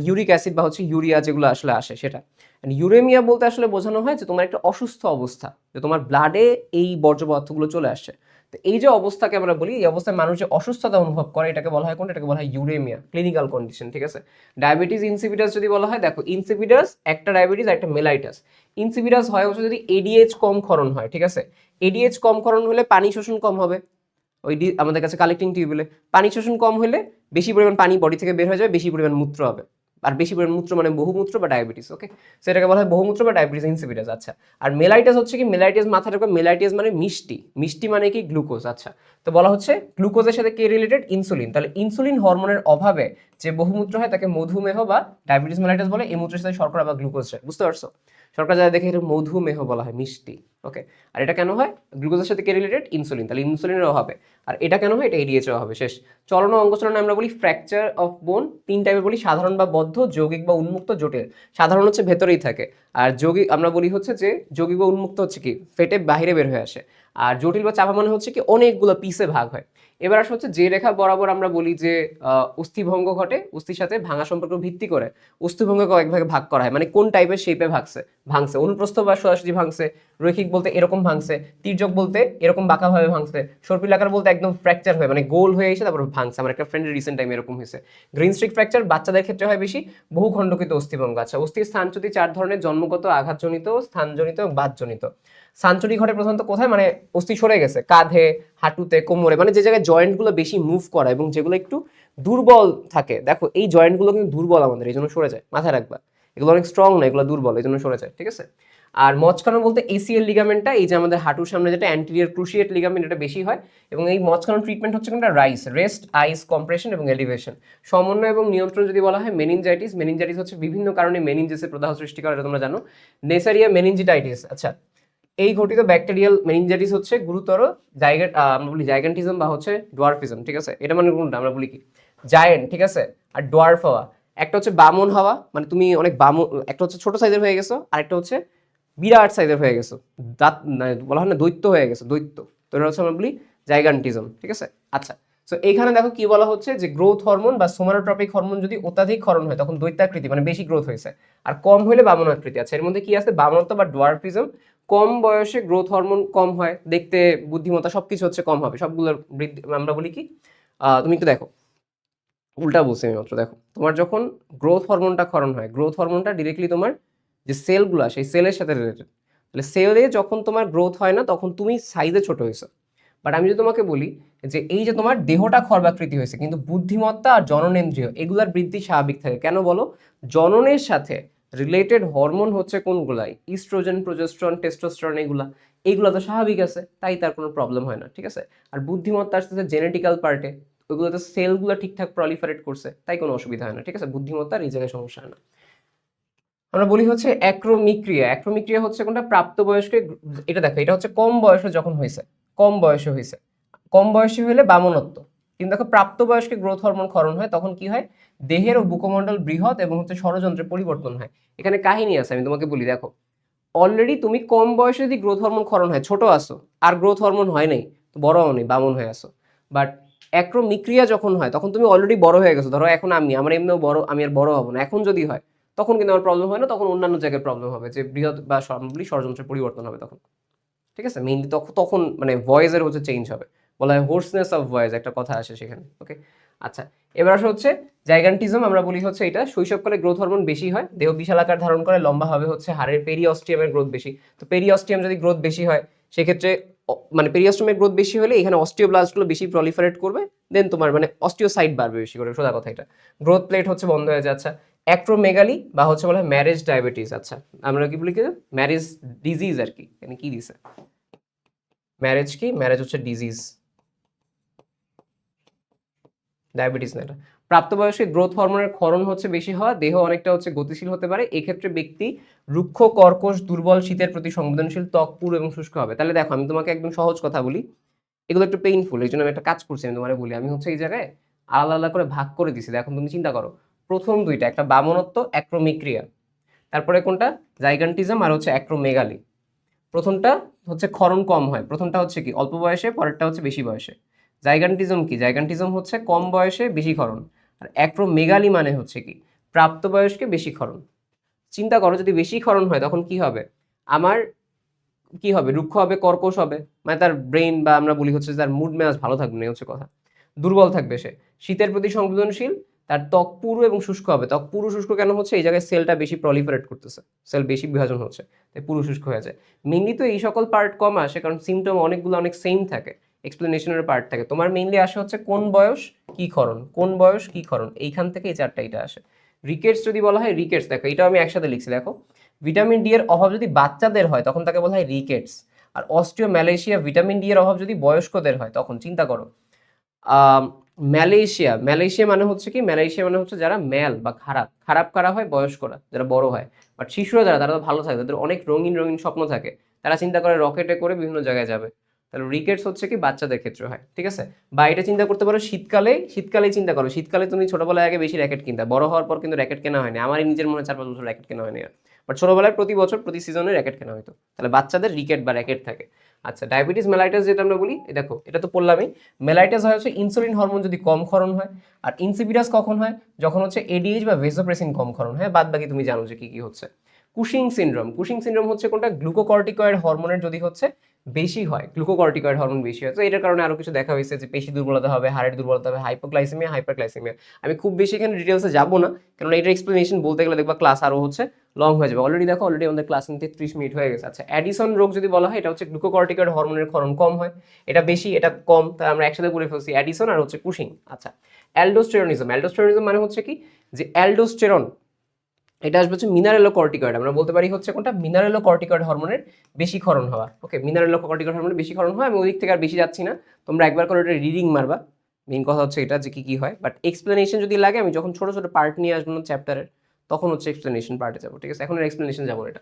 S1: ইউরিক অ্যাসিড বা হচ্ছে ইউরিয়া যেগুলো আসলে আসে সেটা। ইউরেমিয়া বলতে আসলে বোঝানো হয় যে তোমার একটা অসুস্থ অবস্থা, যে তোমার ব্লাডে এই বর্জ্য পদার্থগুলো চলে আসছে। তো এই যে অবস্থাকে আমরা বলি, এই অবস্থায় মানুষ যে অসুস্থতা অনুভব করে এটাকে বলা হয় কোনটা, এটাকে বলা হয় ইউরেমিয়া, ক্লিনিক্যাল কন্ডিশন, ঠিক আছে। ডায়াবেটিস ইনসিপিডাস যদি বলা হয়, দেখো ইনসিপিডাস একটা ডায়াবেটিস একটা মেলাইটাস। ইনসিপিডাস হয় হচ্ছে যদি এডিএইচ কম ক্ষরণ হয়, ঠিক আছে। এডিএইচ কম ক্ষরণ হলে পানি শোষণ কম হবে, ওই আমাদের কাছে কালেক্টিং টিউবুলে পানি শোষণ কম হলে বেশি পরিমাণ পানি বডি থেকে বের হয়ে যাবে, বেশি পরিমাণ মূত্র হবে, আর বেশি পরিমাণ মূত্র মানে বহুমূত্র বা ডায়াবেটিস, ওকে, সেটাকে বলা হয় বহুমূত্র বা ডায়াবেটিস ইনসিপিডাস। আচ্ছা, আর মেলাইটাস হচ্ছে কি, মেলাইটাস মাথা রাখবে, মেলাইটাস মানে মিষ্টি, মিষ্টি মানে কি গ্লুকোজ। আচ্ছা, তো বলা হচ্ছে গ্লুকোজের সাথে কে রিলেটেড, ইনসুলিন, তাহলে ইনসুলিন হরমোনের অভাবে যে বহুমূত্র হয় তাকে মধুমেহ বা ডায়াবেটিস মেলাইটাস বলে। এই মূত্রের সাথে শর্করা বা গ্লুকোজ, বুঝতে পারছো, শর্করা যারা দেখে এটা মধুমেহ বলা হয়, মিষ্টি, ওকে। আর এটা কেন হয়, গ্লুকোজের সাথে কে রিলেটেড, ইনসুলিন, তাহলে ইনসুলিনের অভাবে। আর এটা কেন হয়, এটা এডিএইচের অভাবে। শেষ। চলন ও অঙ্গচলনে আমরা বলি ফ্র্যাকচার অফ বোন, 3 টাইপের বলি, সাধারণ বা বদ্ধ, যৌগিক বা উন্মুক্ত, জটিল। সাধারণ হচ্ছে ভেতরেই থাকে, আর যৌগিক আমরা বলি হচ্ছে যে যৌগিক বা উন্মুক্ত হচ্ছে কি ফেটে বাইরে বের হয়ে আসে, আর জটিল বা চাপা মানে হচ্ছে কি অনেকগুলো পিসে ভাগ হয়। এবার আসে হচ্ছে যে রেখা বরাবর আমরা বলি যে অস্থিভঙ্গ ঘটে, অস্থির সাথে ভাঙা সম্পর্ক ভিত্তি করে অস্থিভঙ্গ কয়েক ভাগে ভাগ করা হয়, মানে কোন টাইপের শেপে ভাঙছে, অনুপ্রস্থ বা সোজাসুজি ভাঙছে, রৈখিক বলতে এরকম ভাঙছে, তির্যক বলতে এরকম বাঁকাভাবে ভাঙছে, সর্পিলাকার বলতে একদম ফ্র্যাকচার হয়ে মানে গোল হয়ে এসে তারপর ভাঙছে। আমার একটা ফ্রেন্ডের রিসেন্ট টাইম এরকম হয়েছে। গ্রিন স্ট্রিক ফ্র্যাকচার বাচ্চাদের ক্ষেত্রে হয় বেশি, বহুখণ্ডকিত অস্থিভঙ্গ। আচ্ছা, অস্থির স্থানচ্যুতি 4 ধরনের, জন্মগত, আঘাতজনিত, স্থানজনিত এবং বাতজনিত। স্থানচ্যুতি ঘটে প্রধানত কোথায়, মানে অস্থি সরে গেছে কাঁধে, হাঁটুতে, কোমরে, মানে যে জায়গায় জয়েন্টগুলো বেশি মুভ করা এবং যেগুলো একটু দুর্বল থাকে, দেখো এই জয়েন্টগুলো কিন্তু দুর্বল আমাদের, এই জন্য সরে যায়, মাথায় রাখবা, এগুলো অনেক স্ট্রং না, এগুলো দুর্বল, এই জন্য সরে যায়, ঠিক আছে। আর মচকানো বলতে এসিএল লিগামেন্টটা, এই যে আমাদের হাঁটুর সামনে যেটা অ্যান্টেরিয়র ক্রুশিয়েট লিগামেন্ট, এটা বেশি হয়, এবং এই মচকানো ট্রিটমেন্ট হচ্ছে কোনটা, রেস্ট, আইস কম্প্রেশন এবং এলিভেশন। সমন্বয় এবং নিয়ন্ত্রণ যদি বলা হয়, মেনিনজাইটিস হচ্ছে বিভিন্ন কারণে মেনিনজেসের প্রদাহ সৃষ্টি করে, এটা তোমরা জানো। নেসারিয়া মেনিনজিটাইটিস, আচ্ছা, এই ঘটিত ব্যাকটেরিয়াল মেনিনজাইটিস হচ্ছে গুরুতর আমরা বলি জাইগান্টিজম বা হচ্ছে ডোয়ার্ফিজম, ঠিক আছে। এটা মানে কোনটা, আমরা বলি কি জায়েন্ট, ঠিক আছে, আর ডোয়ার্ফ হওয়া। একটা হচ্ছে বামন হওয়া, মানে তুমি অনেক বামন, একটা হচ্ছে ছোট সাইজের হয়ে গেছো, আর একটা হচ্ছে বিরাট সাইজের হয়ে গেছো, দাঁত বলা হয় না দৈত্য হয়ে গেছো, দৈত্য, তো এটা হচ্ছে আমরা বলি জাইগান্টিজম, ঠিক আছে। আচ্ছা, সো এখানে দেখো কি বলা হচ্ছে যে গ্রোথ হরমোন বা সোমানোট্রপিক হরমোন যদি অত্যাধিক ক্ষরণ হয় তখন দৈত্যাকৃতি মানে বেশি গ্রোথ হয়েছে, আর কম হলে বামনাকৃতি আছে। এর মধ্যে কি আছে, বামনত্ব বা ডোয়ার্ফিজম, কম বয়সে গ্রোথ হরমোন কম হয়, দেখতে বুদ্ধিমত্তা সবকিছু হচ্ছে কম হবে, সবগুলোর বৃদ্ধি আমরা বলি কি তুমি একটু দেখো, উল্টা বলছি আমি মাত্র, দেখো তোমার যখন গ্রোথ হরমোনটা ক্ষরণ হয়, গ্রোথ হরমোনটা ডিরেক্টলি তোমার যে সেলগুলো সেই সেলের সাথে রিলেটেড, তাহলে সেলে যখন তোমার গ্রোথ হয় না তখন তুমি সাইজে ছোট হয়েছো। বাট আমি যদি তোমাকে বলি যে এই যে তোমার দেহটা খর্বাকৃতি হয়েছে কিন্তু বুদ্ধিমত্তা আর জননেন্দ্রিয় এগুলার বৃদ্ধি স্বাভাবিক থাকে, কেন বলো? জননের সাথে রিলেটেড হরমোন হচ্ছে কোনগুলাই, ইস্ট্রোজেন, প্রোজেস্টেরন, টেস্টোস্টেরন, এইগুলো তো স্বাভাবিক আছে, তাই তার কোনো প্রবলেম হয় না, ঠিক আছে। আর বুদ্ধিমত্তা আসছে জেনেটিক্যাল পার্টে, ওইগুলোতে সেলগুলো ঠিকঠাক প্রলিফারেট করছে, তাই কোনো অসুবিধা হয় না, ঠিক আছে। বুদ্ধিমত্তার এই জায়গায় সমস্যা হয় না। আমরা বলি হচ্ছে অ্যাক্রোমিক্রিয়া। অ্যাক্রোমিক্রিয়া হচ্ছে কোনটা, প্রাপ্তবয়স্কে, এটা দেখো এটা হচ্ছে কম বয়সে যখন হয়েছে, কম বয়সে হয়েছে, কম বয়সে হলে বামনত্ব, কিন্তু দেখো প্রাপ্তবয়স্কে গ্রোথ হরমোন ক্ষরণ হয় তখন কি হয়, দেহের ও বুকমণ্ডল বৃহৎ এবং হচ্ছে ষড়যন্ত্রের পরিবর্তন হয়। এখানে কাহিনী আছে, আমি তোমাকে বলি, দেখো অলরেডি তুমি কম বয়সে যদি গ্রোথ হরমোন ক্ষরণ হয়, ছোট আসো আর গ্রোথ হরমোন হয় নাই, তো বড় হও নেই, বামন হয়ে আসো। বাট অ্যাক্রোমিক্রিয়া যখন হয় তখন তুমি অলরেডি বড় হয়ে গেছো, ধরো এখন আমার এমনিও বড়, আমি আর বড় হবো না, এখন যদি হয় তখন কিন্তু আমার প্রবলেম হয় না, তখন অন্যান্য জায়গায় প্রবলেম হবে, যে বৃহৎ বা বলি ষড়যন্ত্রের পরিবর্তন হবে তখন, ঠিক আছে। মেইনলি তখন তখন মানে ভয়েসের হচ্ছে চেঞ্জ হবে, বলা হয় হোর্সনেস অফ ভয়েস, একটা কথা আসে সেখানে, ওকে। আচ্ছা, এবার আসা হচ্ছে জাইগান্টিজম। আমরা বলি হচ্ছে এটা শৈশবকালে গ্রোথ হরমোন বেশি হয়, দেহ বিশাল আকার ধারণ করে, লম্বা হবে, হচ্ছে হাড়ের পেরিঅস্টিয়ামের গ্রোথ বেশি। তো পেরিঅস্টিয়াম যদি গ্রোথ বেশি হয় সেক্ষেত্রে মানে পেরিঅস্টিয়ামের গ্রোথ বেশি হলে এখানে অস্টিওব্লাস্টগুলো বেশি প্রলিফারেট করবে, দেন তোমার মানে অস্টিওসাইট বাড়বে বেশি করে, সোজা কথা এটা। গ্রোথ প্লেট হচ্ছে বন্ধ হয়ে যায়। আচ্ছা, অ্যাক্রোমেগালি বা হচ্ছে বলা হয় ম্যারেজ ডায়াবেটিস। আচ্ছা, আমরা কি বলি কি, ম্যারেজ ডিজিজ আর কি, মানে কি দিছে ম্যারেজ, কি ম্যারেজ হচ্ছে ডিজিজ, ডায়াবেটিস না এটা। প্রাপ্তবয়স্কে গ্রোথ হরমোনের ক্ষরণ হচ্ছে বেশি হওয়া, দেহ অনেকটা হচ্ছে গতিশীল হতে পারে, এক্ষেত্রে ব্যক্তি রুক্ষ, কর্কশ, দুর্বল, শীতের প্রতি সংবেদনশীল, ত্বক পুরু এবং শুষ্ক হবে। তাহলে দেখো আমি তোমাকে একদম সহজ কথা বলি, এগুলো একটু পেইনফুল, এই জন্য আমি একটা কাজ করছি, আমি তোমার বলি, আমি হচ্ছে এই জায়গায় আলাদা আলাদা করে ভাগ করে দিছি। এখন তুমি চিন্তা করো, প্রথম দুইটা, একটা বামনত্ব অ্যাক্রোমিক্রিয়া, তারপরে কোনটা জাইগান্টিজম আর হচ্ছে অ্যাক্রোমেগালি। প্রথমটা হচ্ছে ক্ষরণ কম হয়, প্রথমটা হচ্ছে কি অল্প বয়সে, পরেরটা হচ্ছে বেশি বয়সে। জাইগান্টিজম কি, জাইগান্টিজম হচ্ছে কম বয়সে বেশি ক্ষরণ, আর অ্যাক্রোমেগালি মানে হচ্ছে কি প্রাপ্তবয়স্কে বেশি ক্ষরণ। চিন্তা করো যদি বেশি ক্ষরণ হয় তখন কি হবে, আমার কি হবে, রুক্ষ হবে, কর্কশ হবে, মানে তার ব্রেন বা আমরা বলি হচ্ছে তার মুড মেজাজ ভালো থাকবে না, এই হচ্ছে কথা। দুর্বল থাকবে সে, শীতের প্রতি সংবেদনশীল, তার ত্বক পুরু এবং শুষ্ক হবে। ত্বক পুরু শুষ্ক কেন হচ্ছে, এই জায়গায় সেলটা বেশি প্রলিফারেট করতেছে, সেল বেশি বিভাজন হচ্ছে, তাই পুরু শুষ্ক হয়ে যায়। মেইনলি তো এই সকল পার্ট কম আসে কারণ সিমটম অনেকগুলো অনেক সেম থাকে, এক্সপ্লেনেশনের পার্ট থাকে। তোমার মেইনলি আসে হচ্ছে কোন বয়স কি ক্ষরণ, কোন বয়স কি ক্ষরণ, এইখান থেকে এই চারটা এটা আসে। রিকেটস যদি বলা হয়, রিকেটস দেখো এটাও আমি একসাথে লিখছি, দেখো ভিটামিন ডি এর অভাব যদি বাচ্চাদের হয় তখন তাকে বলা হয় রিকেটস, আর অস্টিও ম্যালেশিয়া ভিটামিন ডি এর অভাব যদি বয়স্কদের হয় তখন চিন্তা করো ম্যালেশিয়া। ম্যালেশিয়া মানে হচ্ছে কি, ম্যালেশিয়া মানে হচ্ছে যারা ম্যাল বা খারাপ, খারাপ কারা হয়, বয়স্করা, যারা বড় হয়। বাট শিশুরা যারা, তারা তো ভালো থাকে, তাদের অনেক রঙিন রঙিন স্বপ্ন থাকে, তারা চিন্তা করে রকেটে করে বিভিন্ন জায়গায় যাবে। তাহলে রিকেটস হচ্ছে কি বাচ্চাদের ক্ষেত্রে হয়, ঠিক আছে। বা এটা চিন্তা করতে পারো শীতকালে, শীতকালেই চিন্তা করো, শীতকালে তুমি ছোটবেলায় আগে বেশি র্যাকেট কিনতে, বড় হওয়ার পর কিন্তু র্যাকেট কেনা হয়নি, আমারই নিজের মনে হয় 4-5 বছর র্যাকেট কেনা হয়নি আর। বাট ছোটবেলায় প্রতি বছর প্রতি সিজনে র্যাকেট কেনা হতো, তাহলে বাচ্চাদের রিকেট বা র্যাকেট থাকে। আচ্ছা, ডায়াবেটিস মেলাইটাস যেটা আমরা বলি, দেখো এটা তো বললামই, মেলাইটাস হয় হচ্ছে ইনসুলিন হরমোন যদি কম ক্ষরণ হয়। আর ইনসিপিটাস কখন হয়, যখন হচ্ছে এডিএইচ বা ভেসোপ্রেসিন কম ক্ষরণ হয়, বাদ বাকি তুমি জানো যে কি কি হচ্ছে। কুশিং সিনড্রোম, কুশিং সিনড্রোম হচ্ছে কোনটা, গ্লুকোকর্টিকয়েড হরমোনের যদি হচ্ছে বেশি হয়, গ্লুকোকর্টিকয়েড হরমোন বেশি হয়, তো এটার কারণে আরো কিছু দেখা হয়েছে যে পেশি দুর্বলতা হবে, হাড়ের দুর্বলতা হবে, হাইপোগ্লাইসেমিয়া, হাইপারগ্লাইসেমিয়া। আমি খুব বেশি এখানে ডিটেলসে যাবো না, কারণ এটার এক্সপ্লেনেশন বলতে গেলে দেখবা ক্লাস আরো হচ্ছে লং হয়ে যাবে। অলরেডি দেখো, অলরেডি আমাদের ক্লাস নিতে 30 মিনিট হয়ে গেছে। আচ্ছা, অ্যাডিসন রোগ যদি বলা হয়, এটা হচ্ছে গ্লুকোকর্টিকয়েড হরমোনের ক্ষরণ কম হয়, এটা বেশি এটা কম, তাই আমরা একসাথে বলে ফেলছি অ্যাডিসন আর হচ্ছে কুশিং। আচ্ছা, অ্যালডোস্টেরনিজম, অ্যালডোস্টেরনিজম মানে হচ্ছে কি, যে অ্যালডোস্টেরন এটা আসবে হচ্ছে মিনারেলো কর্টিকয়েড, আমরা বলতে পারি হচ্ছে কোনটা, মিনারেলো কর্টিকয়েড হরমোনের বেশি ক্ষরণ হওয়া। ওকে, মিনারেলো কর্টিকয়েড হরমোনের বেশি ক্ষরণ হয়, আমি ওই দিক থেকে আর বেশি যাচ্ছি না, তোমরা একবার করে এটা রিডিং মারবা। মেইন কথা হচ্ছে এটা যে কি কি হয়, বাট এক্সপ্লেনেশন যদি লাগে আমি যখন ছোট ছোট পার্ট নিয়ে আসবো না চ্যাপ্টারের, তখন হচ্ছে এক্সপ্লেনেশন পার্টে যাবো, ঠিক আছে। এখন এক্সপ্লেনেশন যাবো না এটা।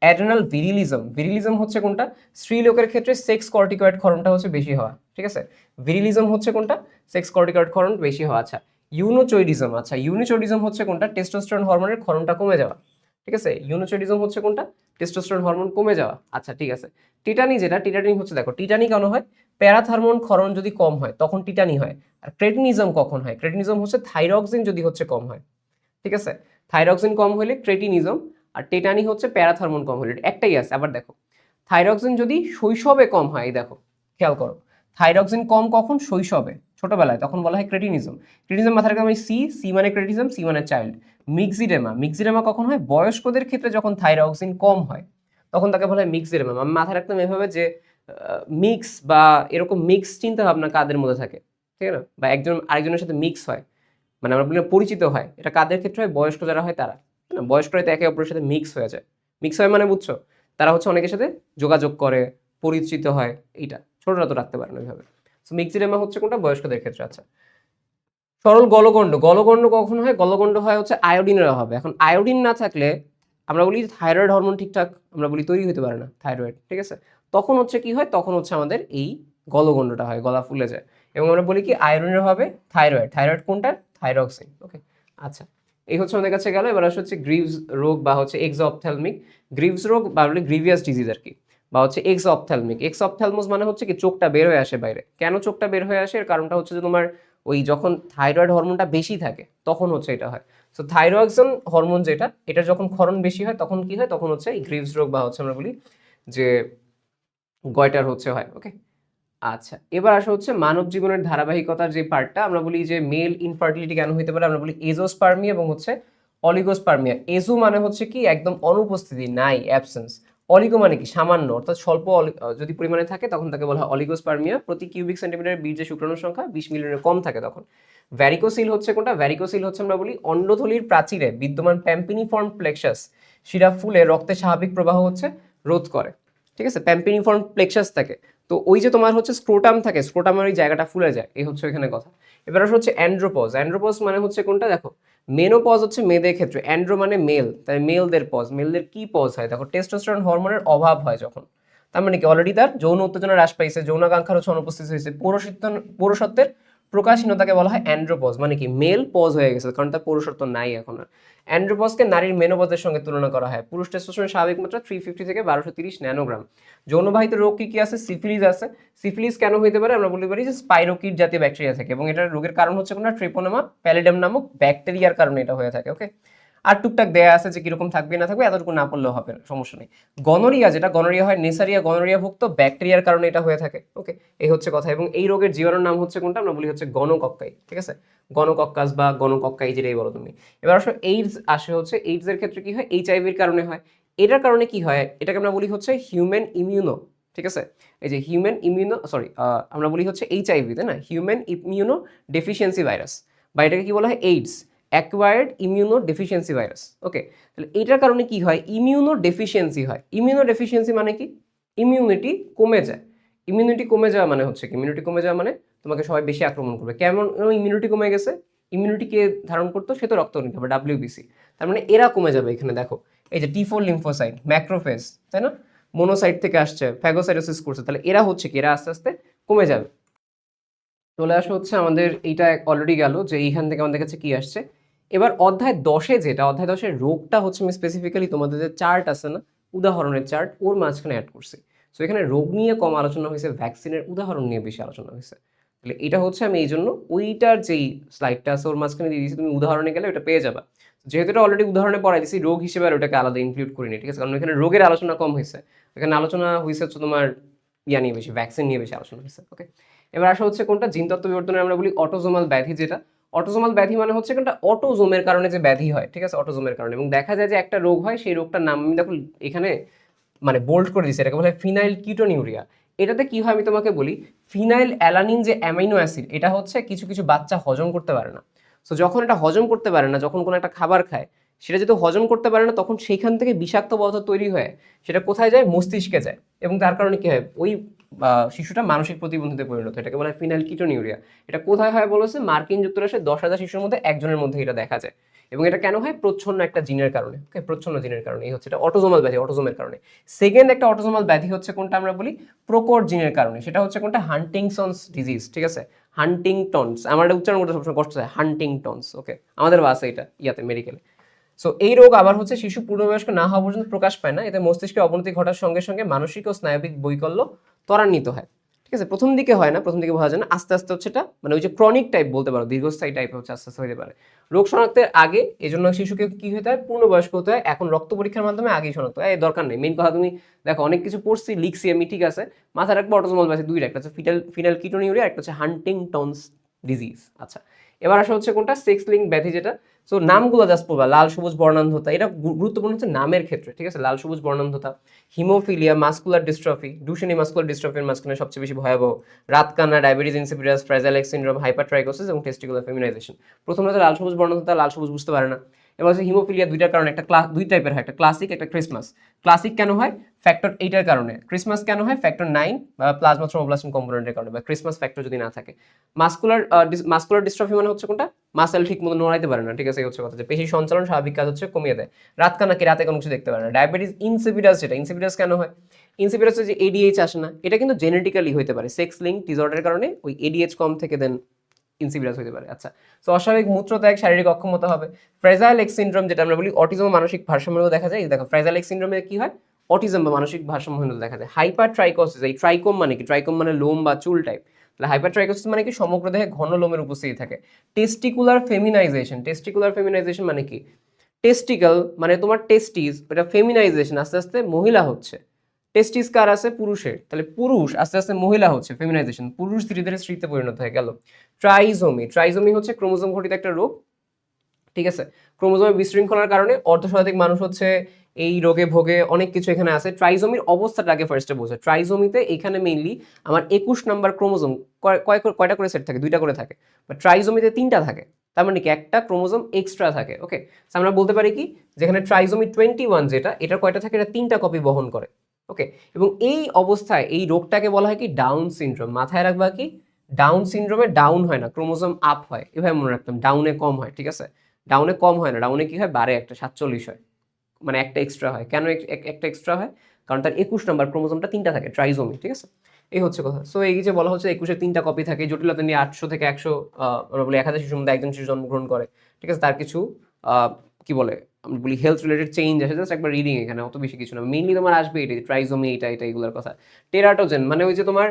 S1: অ্যাড্রেনাল ভিরিলিজম, ভিরিলিজম হচ্ছে কোনটা, স্ত্রী লোকের ক্ষেত্রে সেক্স কর্টিকয়েড ক্ষরণটা হচ্ছে বেশি হওয়া, ঠিক আছে। ভিরিলিজম হচ্ছে কোনটা, সেক্স কর্টিকয়েড ক্ষরণ বেশি হওয়া। আচ্ছা, ইউনোচয়েডিজম, আচ্ছা ইউনোচয়েডিজম হচ্ছে কোনটা, টেস্টোস্টেরন হরমোনের ক্ষরণটা কমে যাওয়া। ঠিক আছে, ইউনোচয়েডিজম হচ্ছে কোনটা, টেস্টোস্টেরন হরমোন কমে যাওয়া। আচ্ছা ঠিক আছে, টিটানি যেটা, টিটানি হচ্ছে দেখো টিটানি কেন হয়, প্যারাথরমোন ক্ষরণ যদি কম হয় তখন টিটানি হয়। আর ক্রেটিনিজম কখন হয়, ক্রেটিনিজম হচ্ছে থাইরক্সিন যদি হচ্ছে কম হয়। ঠিক আছে, থাইরক্সিন কম হলে ক্রেটিনিজম, আর টেটানি হচ্ছে প্যারাথরমোন কম হলে, একটাই আছে। আবার দেখো থাইরক্সিন যদি শৈশবে কম হয়, এই দেখো খেয়াল করো, থাইরক্সিন কম কখন, শৈশবে, ছোটবেলায়, তখন বলা হয় ক্রেটিনিজম। ক্রেটিনিজম মাথায় রাখতে আমি সি, সি মানে ক্রেটিনিজম, সি মানে চাইল্ড। মিক্সিডেমা, মিক্সিডেমা কখন হয়, বয়স্কদের ক্ষেত্রে যখন থাইরক্সিন কম হয় তখন তাকে বলা হয় মিক্সিডেমা। আমি মাথায় রাখতাম এভাবে যে মিক্স বা এরকম মিক্স চিন্তা ভাবনা কাদের মধ্যে থাকে, ঠিক আছে না, বা একজন আরেকজনের সাথে মিক্স হয়, মানে আমরা বলি না পরিচিত হয়, এটা কাদের ক্ষেত্রে হয়, বয়স্ক যারা হয় তারা, না বয়স্করা তো একে অপরের সাথে মিক্স হয়ে যায়। মিক্স হয় মানে বুঝছো, তারা হচ্ছে অনেকের সাথে যোগাযোগ করে, পরিচিত হয়, এইটা ছোটরা তো রাখতে পারে না ওইভাবে। সো মিক্সিডেমা হচ্ছে কোনটা, বয়স্কদের ক্ষেত্রে। আচ্ছা, সরল গলগণ্ড, গলগণ্ড কখন হয়, গলগণ্ড হয় হচ্ছে আয়োডিনের অভাবে। এখন আয়োডিন না থাকলে আমরা বলি থাইরয়েড হরমোন ঠিকঠাক আমরা বলি তৈরি হতে পারে না, থাইরয়েড, ঠিক আছে, তখন হচ্ছে কি হয়, তখন হচ্ছে আমাদের এই গলগণ্ডটা হয়, গলা ফুলে যায়। এবং আমরা বলি কি আয়োডিনের অভাবে থাইরয়েড, থাইরয়েড কোনটা, থাইরক্সিন। ওকে, আচ্ছা, এই হচ্ছে আমাদের কাছে গেল। এবার আসলে হচ্ছে গ্রিভস রোগ বা হচ্ছে এক্সঅপথ্যালমিক, গ্রিভস রোগ বা বলি গ্রিভিয়াস ডিজিজ আর কি, বা হচ্ছে এক্সঅপথ্যালমিক। এক্সঅপথ্যালমোস মানে হচ্ছে কি চোখটা বের হয়ে আসে বাইরে। কেন চোখটা বের হয়ে আসে, এর কারণটা হচ্ছে যে তোমার ওই যখন থাইরয়েড হরমোনটা বেশি থাকে তখন হচ্ছে এটা হয়। সো থাইরক্সিন হরমোন যেটা, এটা যখন ক্ষরণ বেশি হয় তখন কি হয়, তখন হচ্ছে এই গ্রিভস রোগ বা হচ্ছে আমরা বলি যে গয়টার হচ্ছে হয়। ওকে, আচ্ছা, এবার আসা হচ্ছে মানব জীবনের ধারাবাহিকতার যে পার্টটা, আমরা বলি যে মেল ইনফার্টিলিটি কেন হতে পারে, আমরা বলি এজোস্পার্মিয়া এবং হচ্ছে অলিগোস্পার্মিয়া। এজো মানে হচ্ছে কি একদম অনুপস্থিতি, নাই, অ্যাবসেন্স। অলিগো মানে কি সামান্য, অর্থাৎ স্বল্প যদি পরিমাণে থাকে তখন তাকে বলা হয় অলিগোস্পার্মিয়া। প্রতি কিউবিক সেন্টিমিটার বীর্যে শুক্রাণুর সংখ্যা 20 মিলিয়নের কম থাকে তখন। ভ্যারিকোসিল হচ্ছে কোনটা, ভ্যারিকোসিল হচ্ছে আমরা বলি অন্ডথলির প্রাচীরে বিদ্যমান প্যাম্পিনিফর্ম প্লেক্সাস শিরা ফুলে রক্তের স্বাভাবিক প্রবাহ হচ্ছে রোধ করে। ঠিক আছে, প্যাম্পিনিফর্ম প্লেক্সাস থাকে, তো ওই যে তোমার হচ্ছে স্ক্রোটাম থাকে, স্ক্রোটামের ওই জায়গাটা ফুলে যায়, এই হচ্ছে এখানে কথা। এবার আসলে হচ্ছে অ্যান্ড্রোপজ, অ্যান্ড্রোপজ মানে হচ্ছে কোনটা, দেখো মেনোপজ হচ্ছে মেয়েদের ক্ষেত্রে, অ্যান্ড্রো মানে মেল, তাই মেলদের পজ, মেলদের কি পজ হয়, দেখো টেস্টোস্টেরন হরমোনের অভাব হয় যখন, তার মানে কি অলরেডি তার যৌন উত্তেজনা হ্রাস পাইছে, যৌনাকাঙ্ক্ষার হচ্ছে অনুপস্থিত হয়েছে, পুরুষত্বের প্রকাশহীনতাকে বলা হয় অ্যান্ড্রোপজ, মানে কি মেল পজ হয়ে গেছে, কারণ তার পুরুষত্ব নাই এখন আর। অ্যান্ড্রোপজকে নারীর মেনোপজের সঙ্গে তুলনা করা হয়। পুরুষ টেস্টোস্টেরনের স্বাভাবিক মাত্রা 350 থেকে 1230 ন্যানোগ্রাম। যৌনবাহিত রোগ কি কি আছে, সিফিলিস আছে। সিফিলিস কেন হইতে পারে, আমরা বলতে পারি যে স্পাইরোকিট জাতীয় ব্যাকটেরিয়া থাকে, এবং এটার রোগের কারণ হচ্ছে কোনটা, ট্রিপোনামা প্যালিডাম নামক ব্যাকটেরিয়ার কারণে এটা হয়ে থাকে। ওকে, আর টুকটাক দেয়া আছে যে কিরকম থাকবে না থাকবে, এতটুকু না পড়লেও হবে না, সমস্যা নেই। গনোরিয়া যেটা, গনোরিয়া হয় নেসারিয়া গনোরিয়া ভুক্ত ব্যাকটেরিয়ার কারণে এটা হয়ে থাকে। ওকে, এই হচ্ছে কথা। এবং এই রোগের জীবাণুর নাম হচ্ছে কোনটা, আমরা বলি হচ্ছে গনোকক্কাই। ঠিক আছে, গনোকক্কাস বা গনোকক্কাই যেটাই বলো তুমি। এবার আসলে এইডস আসে হচ্ছে, এইডস এর ক্ষেত্রে কি হয়, এইচআইভির কারণে হয়। এটার কারণে কি হয়, এটাকে আমরা বলি হচ্ছে হিউম্যান ইমিউনো, ঠিক আছে, এই যে হিউম্যান ইমিউনো সরি, আমরা বলি হচ্ছে এইচআইভি, তাই না, হিউম্যান ইমিউনো ডেফিসিয়েন্সি ভাইরাস, বা এটাকে কি বলা হয় AIDS, acquired immuno deficiency virus. Okay, তাহলে এটার কারণে কি হয়, ইমিউনো ডেফিসিয়েন্সি হয়। ইমিউনো ডেফিসিয়েন্সি মানে কি, ইমিউনিটি কমে যায়। ইমিউনিটি কমে যাওয়া মানে হচ্ছে, ইমিউনিটি কমে যাওয়া মানে তোমাকে সবাই বেশি আক্রমণ করবে। কেমন ইমিউনিটি কমে গেছে, ইমিউনিটি কে ধারণ করতো, সে তো রক্ত নিতে হবে, ডাব্লিউবিসি, তার মানে এরা কমে যাবে। এখানে দেখো এই যে টি4 লিম্ফোসাইট, ম্যাক্রোফেজ, তাই না, মোনোসাইট থেকে আসছে, ফ্যাগোসাইটোসিস করছে, তাহলে এরা হচ্ছে কি, এরা আস্তে আস্তে কমে যাবে। চলে আসা হচ্ছে আমাদের এইটা অলরেডি গেল যে এইখান থেকে আমাদের কাছে কি আসছে। এবার অধ্যায় 10-এ যেটা, অধ্যায় 10-এর রোগটা হচ্ছে আমি স্পেসিফিক্যালি তোমাদের যে চার্ট আছে না, উদাহরণের চার্ট, ওর মাঝখানে অ্যাড করছি। সো এখানে রোগ নিয়ে কম আলোচনা হয়েছে, ভ্যাকসিনের উদাহরণ নিয়ে বেশি আলোচনা হয়েছে। তাহলে এটা হচ্ছে আমি এই জন্য ওইটার যেই স্লাইডটা আছে ওর মাঝখানে দিয়ে দিয়েছি, তুমি উদাহরণে গেলে ওটা পেয়ে যাবা। যেহেতু এটা অলরেডি উদাহরণে পড়াই দিয়েছি, রোগ হিসেবে আর ওটাকে আলাদা ইনক্লুড করিনি, ঠিক আছে, কারণ এখানে রোগের আলোচনা কম হয়েছে, এখানে আলোচনা হয়েছে হচ্ছে তোমার ইয়া নিয়ে বেশি, ভ্যাকসিন নিয়ে বেশি আলোচনা হয়েছে। ওকে, এবার আসা হচ্ছে কোনটা, জিনতত্ত্ব বিবর্তনে আমরা বলি অটোজোমাল ব্যাধি, যেটা অটোজোমাল ব্যাধি মানে হচ্ছে কোনটা, অটোজোমের কারণে যে ব্যাধি হয়, ঠিক আছে, অটোজোমের কারণে। এবং দেখা যায় যে একটা রোগ হয়, সেই রোগটার নাম আমি দেখো এখানে মানে বোল্ড করে দিচ্ছি, এটাকে বলা হয় ফিনাইল কিটোনিউরিয়া। এটাতে কি হয় আমি তোমাকে বলি, ফিনাইল অ্যালানিন যে অ্যামাইনো অ্যাসিড, এটা হচ্ছে কিছু কিছু বাচ্চা হজম করতে পারে না। সো যখন এটা হজম করতে পারে না, যখন কোনো একটা খাবার খায় সেটা যেহেতু হজম করতে পারে না, তখন সেইখান থেকে বিষাক্ত পদার্থ তৈরি হয়, সেটা কোথায় যায়, মস্তিষ্কে যায়, এবং তার কারণে কি হয়, ওই শিশুটা মানসিক প্রতিবন্ধীতে পরিণত হয়। এটাকে বলা হয় ফিনাইল কিটোনিউরিয়া। এটা কোথায় হয় বলেছে, মার্কিন যুক্তরাষ্ট্রে 10,000 শিশুর মধ্যে একজনের মধ্যে এটা দেখা যায়। এবং এটা কেন হয়, প্রচ্ছন্ন একটা জিনের কারণে। ওকে, প্রচ্ছন্ন জিনের কারণে এই হচ্ছে এটা অটোজোমাল ব্যাধি, অটোজোমের কারণে। সেকেন্ড একটা অটোজোমাল ব্যাধি হচ্ছে কোনটা, আমরা বলি প্রকট জিনের কারণে, সেটা হচ্ছে কোনটা, হান্টিংসন্স ডিজিজ, ঠিক আছে, হান্টিংটনস, আমার এটা উচ্চারণ করতে সবসময় কষ্ট হয়, হান্টিংটনস। ওকে, আমাদের আছে এটা ইয়াতে মেডিকেলে। সো এই রোগ আবার হচ্ছে শিশু পূর্ণবয়স্ক না হওয়া পর্যন্ত প্রকাশ পায় না, এতে মস্তিষ্কে অবনতি ঘটার সঙ্গে সঙ্গে মানসিক ও স্নায়বিক বৈকল্য ত্বরান্বিত হয়। ঠিক আছে, প্রথম দিকে হয় না, প্রথম দিকে বোঝা যায় না, আস্তে আস্তে হচ্ছে এটা মানে ওই যে ক্রনিক টাইপ বলতে পারো, দীর্ঘস্থায়ী টাইপ হচ্ছে আস্তে আস্তে হতে পারে। রোগ শনাক্তের আগে এই জন্য শিশুকে কি হতে হয়, পূর্ণবয়স্ক হতে হয়। এখন রক্ত পরীক্ষার মাধ্যমে আগেই শনাক্ত হয়, এই দরকার নেই। মেইন কথা তুমি দেখো অনেক কিছু পড়ছি লিখছি আমি, ঠিক আছে, মাথায় রাখবো অটোসোমাল ব্যাসি দুইটা, একটা হচ্ছে ফিনাইলকিটোনিউরিয়া, একটা হচ্ছে হান্টিংটনস ডিজিজ। আচ্ছা, এবার আসা হচ্ছে কোনটা, সেক্স লিঙ্ক ব্যাধি যেটা। সো নামগুলো জাস্ট পড়বা, লাল সবুজ বর্ণান্ধতা, এটা গুরুত্বপূর্ণ হচ্ছে নামের ক্ষেত্রে, ঠিক আছে, লাল সবুজ বর্ণান্ধতা, হিমোফিলিয়া, মাসকুলার ডিস্ট্রফি, ডুশেনি মাসকুলার ডিস্ট্রফির মাঝখানে সবচেয়ে বেশি ভয়াবহ, রাতকানা, ডায়াবেটিস ইনসিপিডাস, ফ্রাইজাল এক্স সিনড্রোম, হাইপারট্রাইকোসিস এবং টেস্টিকুলার ফেমিনাইজেশন। প্রথমত লাল সবুজ বর্ণান্ধতা, লাল সবুজ বুঝতে পারে না। এবার হচ্ছে হিমোফিলিয়া দুইটার কারণে, একটা দুই টাইপের হয়, একটা ক্লাসিক, একটা ক্রিসমাস। ক্লাসিক কেন হয়, ফ্যাক্টর 8 কারণে। ক্রিসমাস কেন হয়, ফ্যাক্টর 9 বা প্লাজমা থ্রোমোপ্লাস্টিন কম্পোনেন্টের কারণে, বা ক্রিসমাস ফ্যাক্টর যদি না থাকে। মাসকুলার ডিস্ট্রফি মানে হচ্ছে কোনটা, মাসেল ঠিক মতো নড়াইতে পারে না, ঠিক আছে, এই হচ্ছে কথা, যে পেশি সঞ্চালন স্বাভাবিক কাজ হচ্ছে কমিয়ে দেয়। রাতকানা কি, রাতে কোনো কিছু দেখতে পারে না। ডায়াবেটিস ইনসিপিডাস, যেটা ইনসিপিডাস কেন হয়, ইনসিপিডাস যে এডিএইচ আসে না, এটা কিন্তু জেনেটিক্যালি হইতে পারে, সেক্স লিঙ্ক ডিসঅর্ডারের কারণে ওই এডিএইচ কম থেকে দেন ইনসিপিডাস হতে পারে। আচ্ছা, তো অস্বাভাবিক মূত্রত্যাগ, শারীরিক অক্ষমতা হবে। ফ্রাইজাইল এক্স সিনড্রোম যেটা আমরা বলি, অটিজম মানসিক ভারসাম্য দেখা যায়। দেখো ফ্রাইজাইল এক্স সিনড্রোমে কি হয়, অটিজম বা মানসিক ভারসাম্যহীনতা দেখা যায়। হাইপার ট্রাইকোসিস, এই ট্রাইকোম মানে কি, ট্রাইকোম মানে লোম বা চুল টাইপ, তাহলে হাইপার ট্রাইকোসিস মানে কি, সমগ্র দেহে ঘন লোমের উপস্থিতি থাকে। টেস্টিকুলার ফেমিনাইজেশন, টেস্টিকুলার ফেমিনাইজেশন মানে কি, টেস্টিকল মানে তোমার টেস্টিস, এটা ফেমিনাইজেশন, আস্তে আস্তে মহিলা হচ্ছে। টেস্টিস কার আছে, পুরুষের, তাহলে পুরুষ আস্তে আস্তে মহিলা হচ্ছে, ফেমিনাইজেশন, পুরুষ ধীরে ধীরে স্ত্রীতে পরিণত হয়ে গেল। ট্রাইজোমি, ট্রাইজোমি হচ্ছে ক্রোমোজোম ঘটিত একটা রোগ, ঠিক আছে, ক্রোমোজোমের বিশৃঙ্খলার কারণে অর্ধশতাধিক মানুষ হচ্ছে এই রোগে ভোগে, অনেক কিছু এখানে আছে। ট্রাইজোমির অবস্থাটা আগে ফার্স্টে বোঝে। ট্রাইজোমিতে এখানে মেইনলি আমার 21 নাম্বার ক্রোমোজোম, কয়টা করে সেট থাকে, 2টা করে থাকে, বাট ট্রাইজোমিতে 3টা থাকে, তার মানে কি একটা ক্রোমোজোম এক্সট্রা থাকে। ওকে, আমরা বলতে পারি কি, যেখানে ট্রাইজোমি 21 যেটা, এটা কয়টা থাকে, এটা 3টা কপি বহন করে। ওকে, এবং এই অবস্থায় এই রোগটাকে বলা হয় কি, ডাউন সিনড্রোম। মাথায় রাখবা কি, ডাউন সিনড্রোমে ডাউন হয় না, ক্রোমোজোম আপ হয়, এভাবে মনে রাখতাম, ডাউনে কম হয়, ঠিক আছে, ডাউনে কম হয় না, ডাউনে কি হয়, বাড়ে, একটা 47 হয়, মানে একটা এক্সট্রা হয়। কেন একটা এক্সট্রা হয়, কারণ তার 21 নাম্বার ক্রোমোজোমটা 3টা থাকে, ট্রাইজোমি, ঠিক আছে, এই হচ্ছে কথা। সো এই যে বলা হচ্ছে 21-এর 3টা কপি থাকে, জটিলতা নিয়ে 800 থেকে 100, আমরা বলি 1000 শিশুর মধ্যে একজন শিশু জন্মগ্রহণ করে, ঠিক আছে, তার কিছু কি বলে, আমরা বলি হেলথ রিলেটেড চেঞ্জ আসে, জাস্ট একবার রিডিং, এখানে অত বেশি কিছু না, মেইনলি তোমার আসবে এটাই, ট্রাইজোমি, এটা এগুলোর কথা। টেরাটোজেন মানে ওই যে তোমার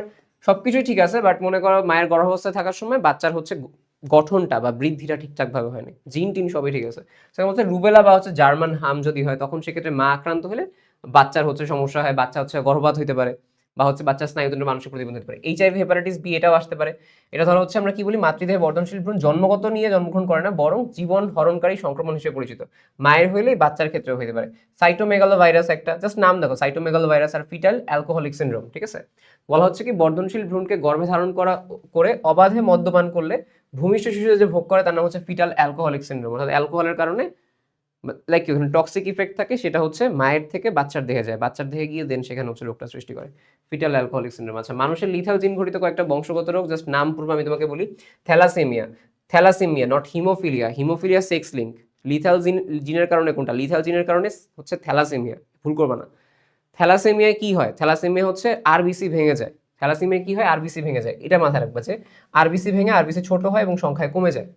S1: সবকিছুই ঠিক আছে, বাট মনে করো মায়ের গর্ভাবস্থায় থাকার সময় বাচ্চার হচ্ছে গঠনটা বা বৃদ্ধিটা ঠিকঠাক ভাবে হয়নি, জিন টিন সবই ঠিক আছে। সেটার মধ্যে রুবেলা বা হচ্ছে জার্মান হাম যদি হয়, তখন সেক্ষেত্রে মা আক্রান্ত হলে বাচ্চার হচ্ছে সমস্যা হয়, বাচ্চা হচ্ছে গর্ভপাত হইতে পারে, বা হচ্ছে বাচ্চার স্নায়ুতন্ত্রে মানসিক প্রতিবন্ধ হতে পারে। এইচআইভি, হেপাটাইটিস বি, এটাও আসতে পারে। এটা ধরো হচ্ছে আমরা কি বলি, মাতৃদেহে বর্ধনশীল ভ্রূণ জন্মগত নিয়ে জন্মগ্রহণ করে না, বরং জীবন হরণকারী সংক্রমণ হিসেবে পরিচিত। মায়ের হইলেই বাচ্চার ক্ষেত্রেও হতে পারে। সাইটোমেগালো ভাইরাস, একটা জাস্ট নাম দেখো, সাইটোমেগালো ভাইরাস আর ফিটাল অ্যালকোহলিক সিনড্রোম, ঠিক আছে, বলা হচ্ছে কি, বর্ধনশীল ভ্রূণকে গর্ভে ধারণ করে অবাধে মদ্যপান করলে ভূমিষ্ঠ শিশু যে ভোগ করে, তার নাম হচ্ছে ফিটাল অ্যালকোহলিক সিনড্রোম। অর্থাৎ অ্যালকোহলের কারণে লাইক ওখানে টক্সিক ইফেক্ট থাকে, সেটা হচ্ছে মায়ের থেকে বাচ্চার দেহে যায়, বাচ্চার দেহে গিয়ে দেন সেখানে হচ্ছে রোগটা সৃষ্টি করে, ফিটাল অ্যালকোহলিক সিনড্রোম। আচ্ছা, মানুষের লিথাল জিন ঘটিত কয়েকটা বংশগত রোগ, জাস্ট নাম পূর্ব আমি তোমাকে বলি। Thalassaemia, thalassaemia not haemophilia, haemophilia sex link. Lethal জিনের কারণে কোনটা, লিথাল জিনের কারণে হচ্ছে থ্যালাসেমিয়া, ভুল করবা না। থ্যালাসেমিয়ায় কি হয়, থ্যালাসেমিয়া হচ্ছে আরবিসি ভেঙে যায়। থ্যালাসেমিয়া কি হয়, আরবিসি ভেঙে যায়, এটা মাথায় রাখবা যে আরবিসি ভেঙে আরবিসি ছোট হয় এবং সংখ্যায় কমে যায়,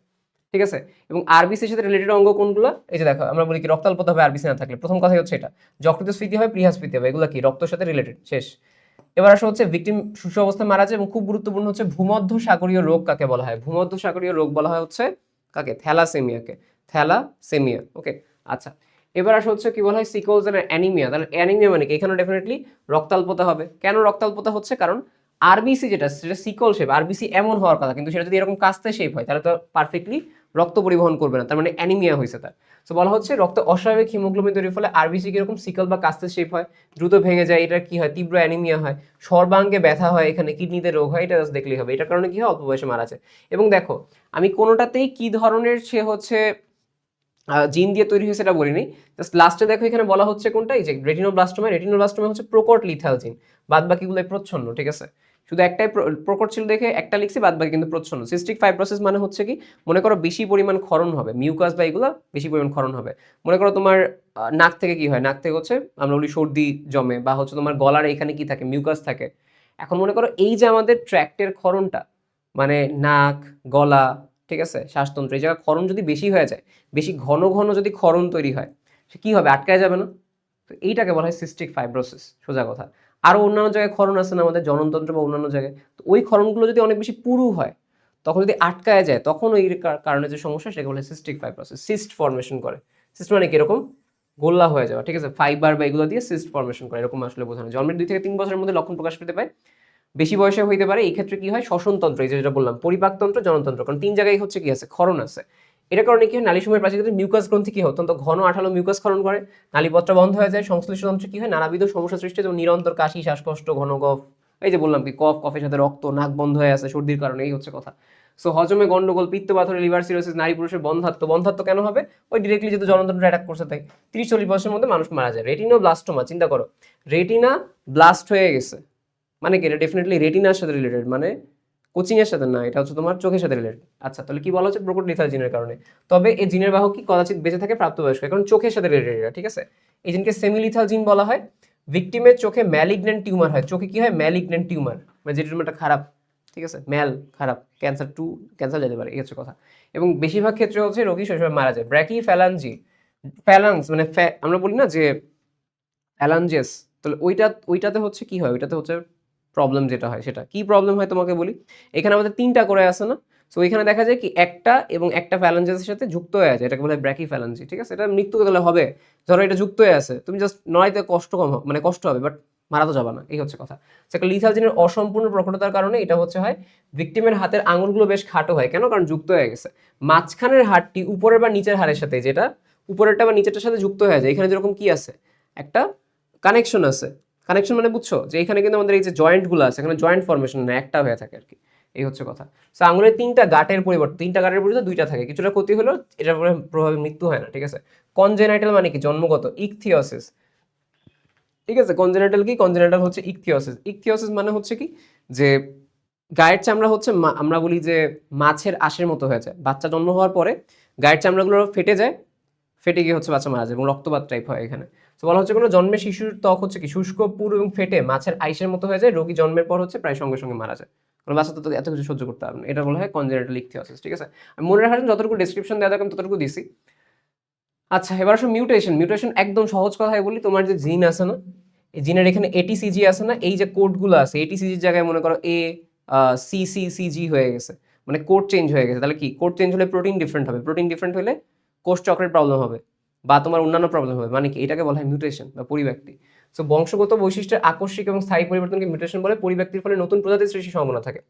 S1: ঠিক আছে। এবং আরবিসির সাথে রিলেটেড অঙ্গ কোনগুলো, এই যে দেখো আমরা বলি কি, রক্তাল্পতা হবে আরবিসি না থাকলে, প্রথম কথাই হচ্ছে এটা। যকৃত স্ফীতি হয়, প্লীহা স্ফীতি হবে, এগুলো কি রক্তের সাথে রিলেটেড, শেষ। এবার আসা হচ্ছে ভিকটিম শিশু অবস্থায় মারা যায়, এবং খুব গুরুত্বপূর্ণ হচ্ছে ভূমধ্য সাগরীয় রোগ কাকে বলা হয়, ভূমধ্য সাগরীয় রোগ বলা হয় হচ্ছে কাকে, থ্যালাসেমিয়াকে, থ্যালাসেমিয়া। ওকে, আচ্ছা, এবার আসা হচ্ছে কি বলা হয়, সিকলস এন্ড অ্যানিমিয়া। তাহলে অ্যানিমিয়া মানে কি, এখানে ডেফিনেটলি রক্তাল্পতা হবে। কেন রক্তাল্পতা হচ্ছে, কারণ আরবিসি যেটা সেটা সিকল শেপ, আরবিসি এমন হওয়ার কথা, কিন্তু সেটা যদি এরকম কাস্তে শেপ হয় তাহলে তো পারফেক্টলি রক্ত পরিবহন করবে না, তার মানে অ্যানিমিয়া হয়েছে তার। তো বলা হচ্ছে রক্ত অস্বাভাবিক হিমোগ্লোবিন তৈরির ফলে আরবিসি কিরকম সিকল বা কাস্তে শেপ হয়, দ্রুত ভেঙে যায়, এটা কি হয়, তীব্র অ্যানিমিয়া হয়, সর্বাঙ্গে ব্যথা হয়, এখানে কিডনিতে রোগ হয়, এটা জাস্ট দেখলেই হবে। এটার কারণে কি হয়, অল্প বয়সে মারা যায়। এবং দেখো আমি কোনোটাতেই কি ধরনের সে হচ্ছে জিন দিয়ে তৈরি হয়েছে এটা বলিনি, জাস্ট লাস্টে দেখো এখানে বলা হচ্ছে কোনটা, এই যে রেটিনোব্লাস্টোমা, রেটিনোব্লাস্টোমা হচ্ছে প্রকট লিথাল জিন, বাদ বাকিগুলো প্রচ্ছন্ন, ঠিক আছে, শুধু একটাই প্রকট ছিল দেখে একটা লিখছি, বাদ বাকি কিন্তু প্রচ্ছন্ন। সিস্টিক ফাইব্রোসিস মানে হচ্ছে কি, মনে করো বেশি পরিমাণ ক্ষরণ হবে, মিউকাস বা এগুলো বেশি পরিমাণ ক্ষরণ হবে। মনে করো তোমার নাক থেকে কি হয়, নাক থেকে হচ্ছে আমরা বলি সর্দি জমে, বা হচ্ছে তোমার গলার এখানে কি থাকে, মিউকাস থাকে। এখন মনে করো এই যে আমাদের ট্র্যাক্টের ক্ষরণটা, মানে নাক, গলা, ঠিক আছে, শ্বাসতন্ত্র, এই জায়গায় ক্ষরণ যদি বেশি হয়ে যায়, বেশি ঘন ঘন যদি ক্ষরণ তৈরি হয়, সে কি হবে, আটকায় যাবে না? তো এইটাকে বলা হয় সিস্টিক ফাইব্রোসিস, সোজা কথা। আরও অন্যান্য জায়গায় ক্ষরণ আছে না আমাদের জননতন্ত্র বা অন্যান্য জায়গায়, তো ওই ক্ষরণগুলো যদি অনেক বেশি পুরু হয়, তখন যদি আটকায় যায়, তখন ওই কারণে যে সমস্যা সেটাকে বলে সিস্টিক ফাইব্রোসিস, সিস্ট ফর্মেশন করে। সিস্ট মানে কিরকম, গোল্লা হয়ে যাওয়া, ঠিক আছে, ফাইবার বা এগুলো দিয়ে সিস্ট ফর্মেশন করে, এরকম আসলে বোঝানো। জন্মের 2 থেকে 3 বছরের মধ্যে লক্ষণ প্রকাশ পেতে পারে, বেশি বয়সে হইতে পারে। এই ক্ষেত্রে কি হয়, শ্বসনতন্ত্র, এই যেটা বললাম, পরিপাকতন্ত্র, জননতন্ত্র, কারণ 3 জায়গায় হচ্ছে কি আছে, ক্ষরণ আছে। এটার কারণে কি হয়, নালীসমূহের প্রাচীর ক্ষেত্রে মিউকাস গ্রন্থি কি হয়, অত্যন্ত ঘন আঠালো মিউকাস ক্ষরণ করে, নালীপত্র বন্ধ হয়ে যায়, সংশ্লিষ্ট তন্ত্রে কি হয়, নানাবিধ সমস্যা সৃষ্টি, যেমন নিরন্তর কাশি, শ্বাসকষ্ট, ঘন কফ, এই যে বললাম কি কফ, কফের সাথে রক্ত, নাক বন্ধ হয়ে আছে সর্দির কারণে, এই হচ্ছে কথা। সো হজমে গন্ডগোল, পিত্ত পাথরে, লিভার সিরোসিস, নারী পুরুষের বন্ধাত্ম, বন্ধাত্ম কেন হবে, ওই ডিরেক্টলি যেহেতু জনতন্ত্র অ্যাটাক করছে তাই। 30-40 বছরের মধ্যে মানুষ মারা যায়। রেটিনোব্লাস্টোমা, চিন্তা করো, রেটিনা ব্লাস্ট হয়ে গেছে, মানে কি, এটা ডেফিনেটলি রেটিনার সাথে রিলেটেড, মানে কোচিং এর সাথে না, এটা হচ্ছে তোমার চোখের সাথে রিলেটেড। আচ্ছা, তাহলে কি বলা হচ্ছে, প্রকট লিথাল জিনের কারণে। তবে এই জিনের বাহক কি কদাচিৎ বেঁচে থাকে প্রাপ্তবয়স্ক, কারণ চোখের সাথে রিলেটেড এটা, ঠিক আছে। এই জিনকে সেমিলিথাল জিন বলা হয়। ভিকটিমের চোখে ম্যালিগন্যান্ট টিউমার হয়, চোখে কি হয়, ম্যালিগন্যান্ট টিউমার, মানে যে টিউমারটা খারাপ, ঠিক আছে, ম্যাল খারাপ, ক্যান্সার টু, ক্যান্সার যেতে পারে, এই হচ্ছে কথা। এবং বেশিরভাগ ক্ষেত্রে হচ্ছে রোগী শৈশবে মারা যায়। ব্র্যাকি ফ্যালাঞ্জি, ফ্যালাংস মানে আমরা বলি না যে অ্যালাঞ্জেস, তাহলে ওইটাতে হচ্ছে কি হয়, ওইটাতে হচ্ছে প্রবলেম যেটা হয়, সেটা কি প্রবলেম হয় তোমাকে বলি। এখানে আমাদের 3টা করে আছে না, সো এখানে দেখা যায় কি একটা এবং একটা ফ্যালাঞ্জেসের সাথে যুক্ত হয়ে আছে, এটাকে বলে ব্র্যাকি ফ্যালাঞ্জি, ঠিক আছে। এটা মৃত্যু তাহলে হবে, ধরো এটা যুক্ত হয়ে আছে, তুমি জাস্ট নড়াইতে কষ্ট কম হবে, মানে কষ্ট হবে, বাট মারা তো যাবে না, এই হচ্ছে কথা। একটা লিথাল জিনের অসম্পূর্ণ প্রকটতার কারণে এটা হচ্ছে হয়, ভিকটিমের হাতের আঙুলগুলো বেশ খাটো হয়, কেন, কারণ যুক্ত হয়ে গেছে। মাঝখানের হাড়টি উপরের বা নিচের হাড়ের সাথে, যেটা উপরেরটা বা নিচেরটার সাথে যুক্ত হয়ে যায়, এখানে যেরকম কি আছে, একটা কানেকশন আছে। কানেকশন মানে বুঝছো, যে এখানে কিন্তু আমাদের এই যে জয়েন্টগুলো আছে, এখানে জয়েন্ট ফর্মেশন না, একটা হয়ে থাকে আর কি, এই হচ্ছে কথা। সো আঙুলের 3টা গাঁটের পরিবর্তে 3টা গাঁটের পরিবর্তে 2টা থাকে, কিছুটা ক্ষতি হলো, এটার প্রভাবে মৃত্যু হয় না, ঠিক আছে। কনজেনাইটাল মানে কি, জন্মগত, ইকথিওসিস, ঠিক আছে। কনজেনাইটাল কি, কনজেনাইটাল হচ্ছে ইকথিওসিস। ইকথিওসিস মানে হচ্ছে কি, যে গায়ের চামড়া হচ্ছে আমরা বলি যে মাছের আঁশের মতো হয়ে যায়, বাচ্চা জন্ম হওয়ার পরে গায়ের চামড়াগুলো ফেটে যায়, ফেটে গিয়ে হচ্ছে বাচ্চা মারা যায় এবং রক্তপাত টাইপ হয় এখানে। তো বলা হচ্ছে কোনো জন্মে শিশুর ত্বক হচ্ছে কি শুষ্ক, পুরু এবং ফেটে মাছের আইসের মতো হয়ে যায়, রোগী জন্মের পর হচ্ছে প্রায় সঙ্গে সঙ্গে মারা যায়, কারণ বাচ্চা তো এত কিছু সহ্য করতে পারবে না, এটা বলা হয় কনজেনিটাল ইকথিওসিস, ঠিক আছে। আমি মনে রাখার জন্য যতটুকু ডেসক্রিপশন দেওয়া আমি ততটুকু দিছি। আচ্ছা, এবার আসো মিউটেশন। মিউটেশন একদম সহজ কথায় বলি, তোমার যে জিন আছে না, এই জিনের এখানে এটিসিজি আছে না, এই যে কোডগুলো আছে, এটিসিজির জায়গায় মনে করো এ সিসিসিজি হয়ে গেছে, মানে কোড চেঞ্জ হয়ে গেছে, তাহলে কি, কোড চেঞ্জ হলে প্রোটিন ডিফারেন্ট হবে, প্রোটিন ডিফারেন্ট হলে কোষ চক্রের প্রবলেম হবে বা তোমার অন্যান্য প্রবলেম হবে, মানে কি, এটাকে বলা হয় মিউটেশন বা পরিব্যক্তি। সো বংশগত বৈশিষ্ট্যের আকস্মিক এবং স্থায়ী পরিবর্তনকে মিউটেশন বলে। পরিব্যক্তির ফলে নতুন প্রজাতির সৃষ্টির সম্ভাবনা থাকে,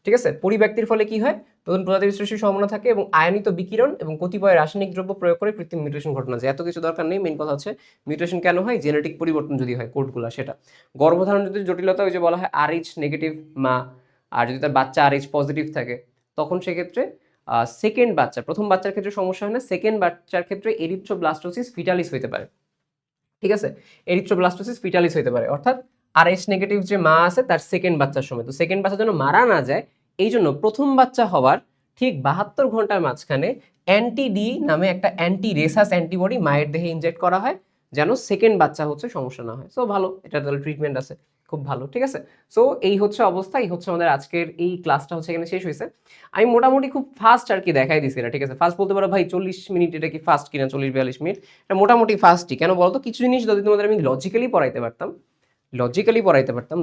S1: ঠিক আছে। পরিব্যক্তির ফলে কি হয়, নতুন প্রজাতির সৃষ্টির সম্ভাবনা থাকে এবং আয়নিত বিকিরণ এবং কতিপয় রাসায়নিক দ্রব্য প্রয়োগ করে কৃত্রিম মিউটেশন ঘটনা যায়। এত কিছু দরকার নেই, মেইন কথা হচ্ছে মিউটেশন কেন হয়, জেনেটিক পরিবর্তন যদি হয় কোডগুলো সেটা। গর্ভধারণ যদি জটিলতা, ওই যে বলা হয় RH নেগেটিভ মা, আর যদি তার বাচ্চা RH পজিটিভ থাকে, তখন সেক্ষেত্রে সেকেন্ড বাচ্চা, প্রথম বাচ্চার ক্ষেত্রে সমস্যা হয় না, সেকেন্ড বাচ্চার ক্ষেত্রে এরিথ্রোব্লাস্টোসিস ফিটালিস হইতে পারে, ঠিক আছে। এরিথ্রোব্লাস্টোসিস ফিটালিস হইতে পারে, অর্থাৎ RH নেগেটিভ যে মা আছে তার সেকেন্ড বাচ্চার সময়, তো সেকেন্ড বাচ্চা যেন মারা না যায়, এই জন্য প্রথম বাচ্চা হওয়ার ঠিক 72 ঘন্টার মাঝখানে অ্যান্টি-ডি নামে একটা অ্যান্টি রেসাস অ্যান্টিবডি মায়ের দেহে ইনজেক্ট করা হয়, যেন সেকেন্ড বাচ্চা হচ্ছে সমস্যা না হয়। সো ভালো, এটা তাহলে ট্রিটমেন্ট আছে, খুব ভালো, ঠিক আছে। সো এই হচ্ছে অবস্থা, এই হচ্ছে আমাদের আজকের এই ক্লাসটা হচ্ছে এখানে শেষ হয়েছে। আমি মোটামুটি খুব ফাস্ট আর কি দেখাই দিছি এটা, ঠিক আছে। ফাস্ট বলতে পারো ভাই 40 মিনিট, এটা কি ফাস্ট কিনা, 40-42 মিনিট, এটা মোটামুটি ফাস্টই। কেন বলতো, কিছু জিনিস যদি তোমাদের আমি লজিক্যালি পড়াইতে পারতাম,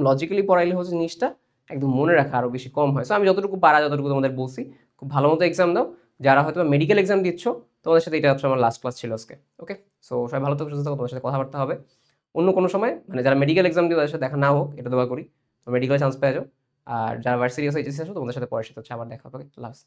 S1: লজিক্যালি পড়াইলে হচ্ছে জিনিসটা একদম মনে রাখা আরো বেশি কম হয়। সো আমি যতটুকু পারা যতটুকু তোমাদের বলছি, খুব ভালো মতো এক্সাম দাও। যারা হয়তো মেডিকেল এক্সাম দিচ্ছ, তোমাদের সাথে এটা হচ্ছে আমার লাস্ট ক্লাস ছিল আজকে। ওকে, সো সবাই ভালো থাকো, সুস্থ থাকো, তোমাদের সাথে কথাবার্তা হবে অন্য কোনো সময়, মানে যারা মেডিকেল এক্সাম দিয়ে তাদের সাথে দেখা না হোক, এটা দোয়া করি, তো মেডিকেলে চান্স পেয়ে যাও। আর যারা ভার্সিটি এইচএসসি আসো, তোমাদের সাথে পরের সাথে হচ্ছে আবার দেখা হবে। ওকে, লাস্ট।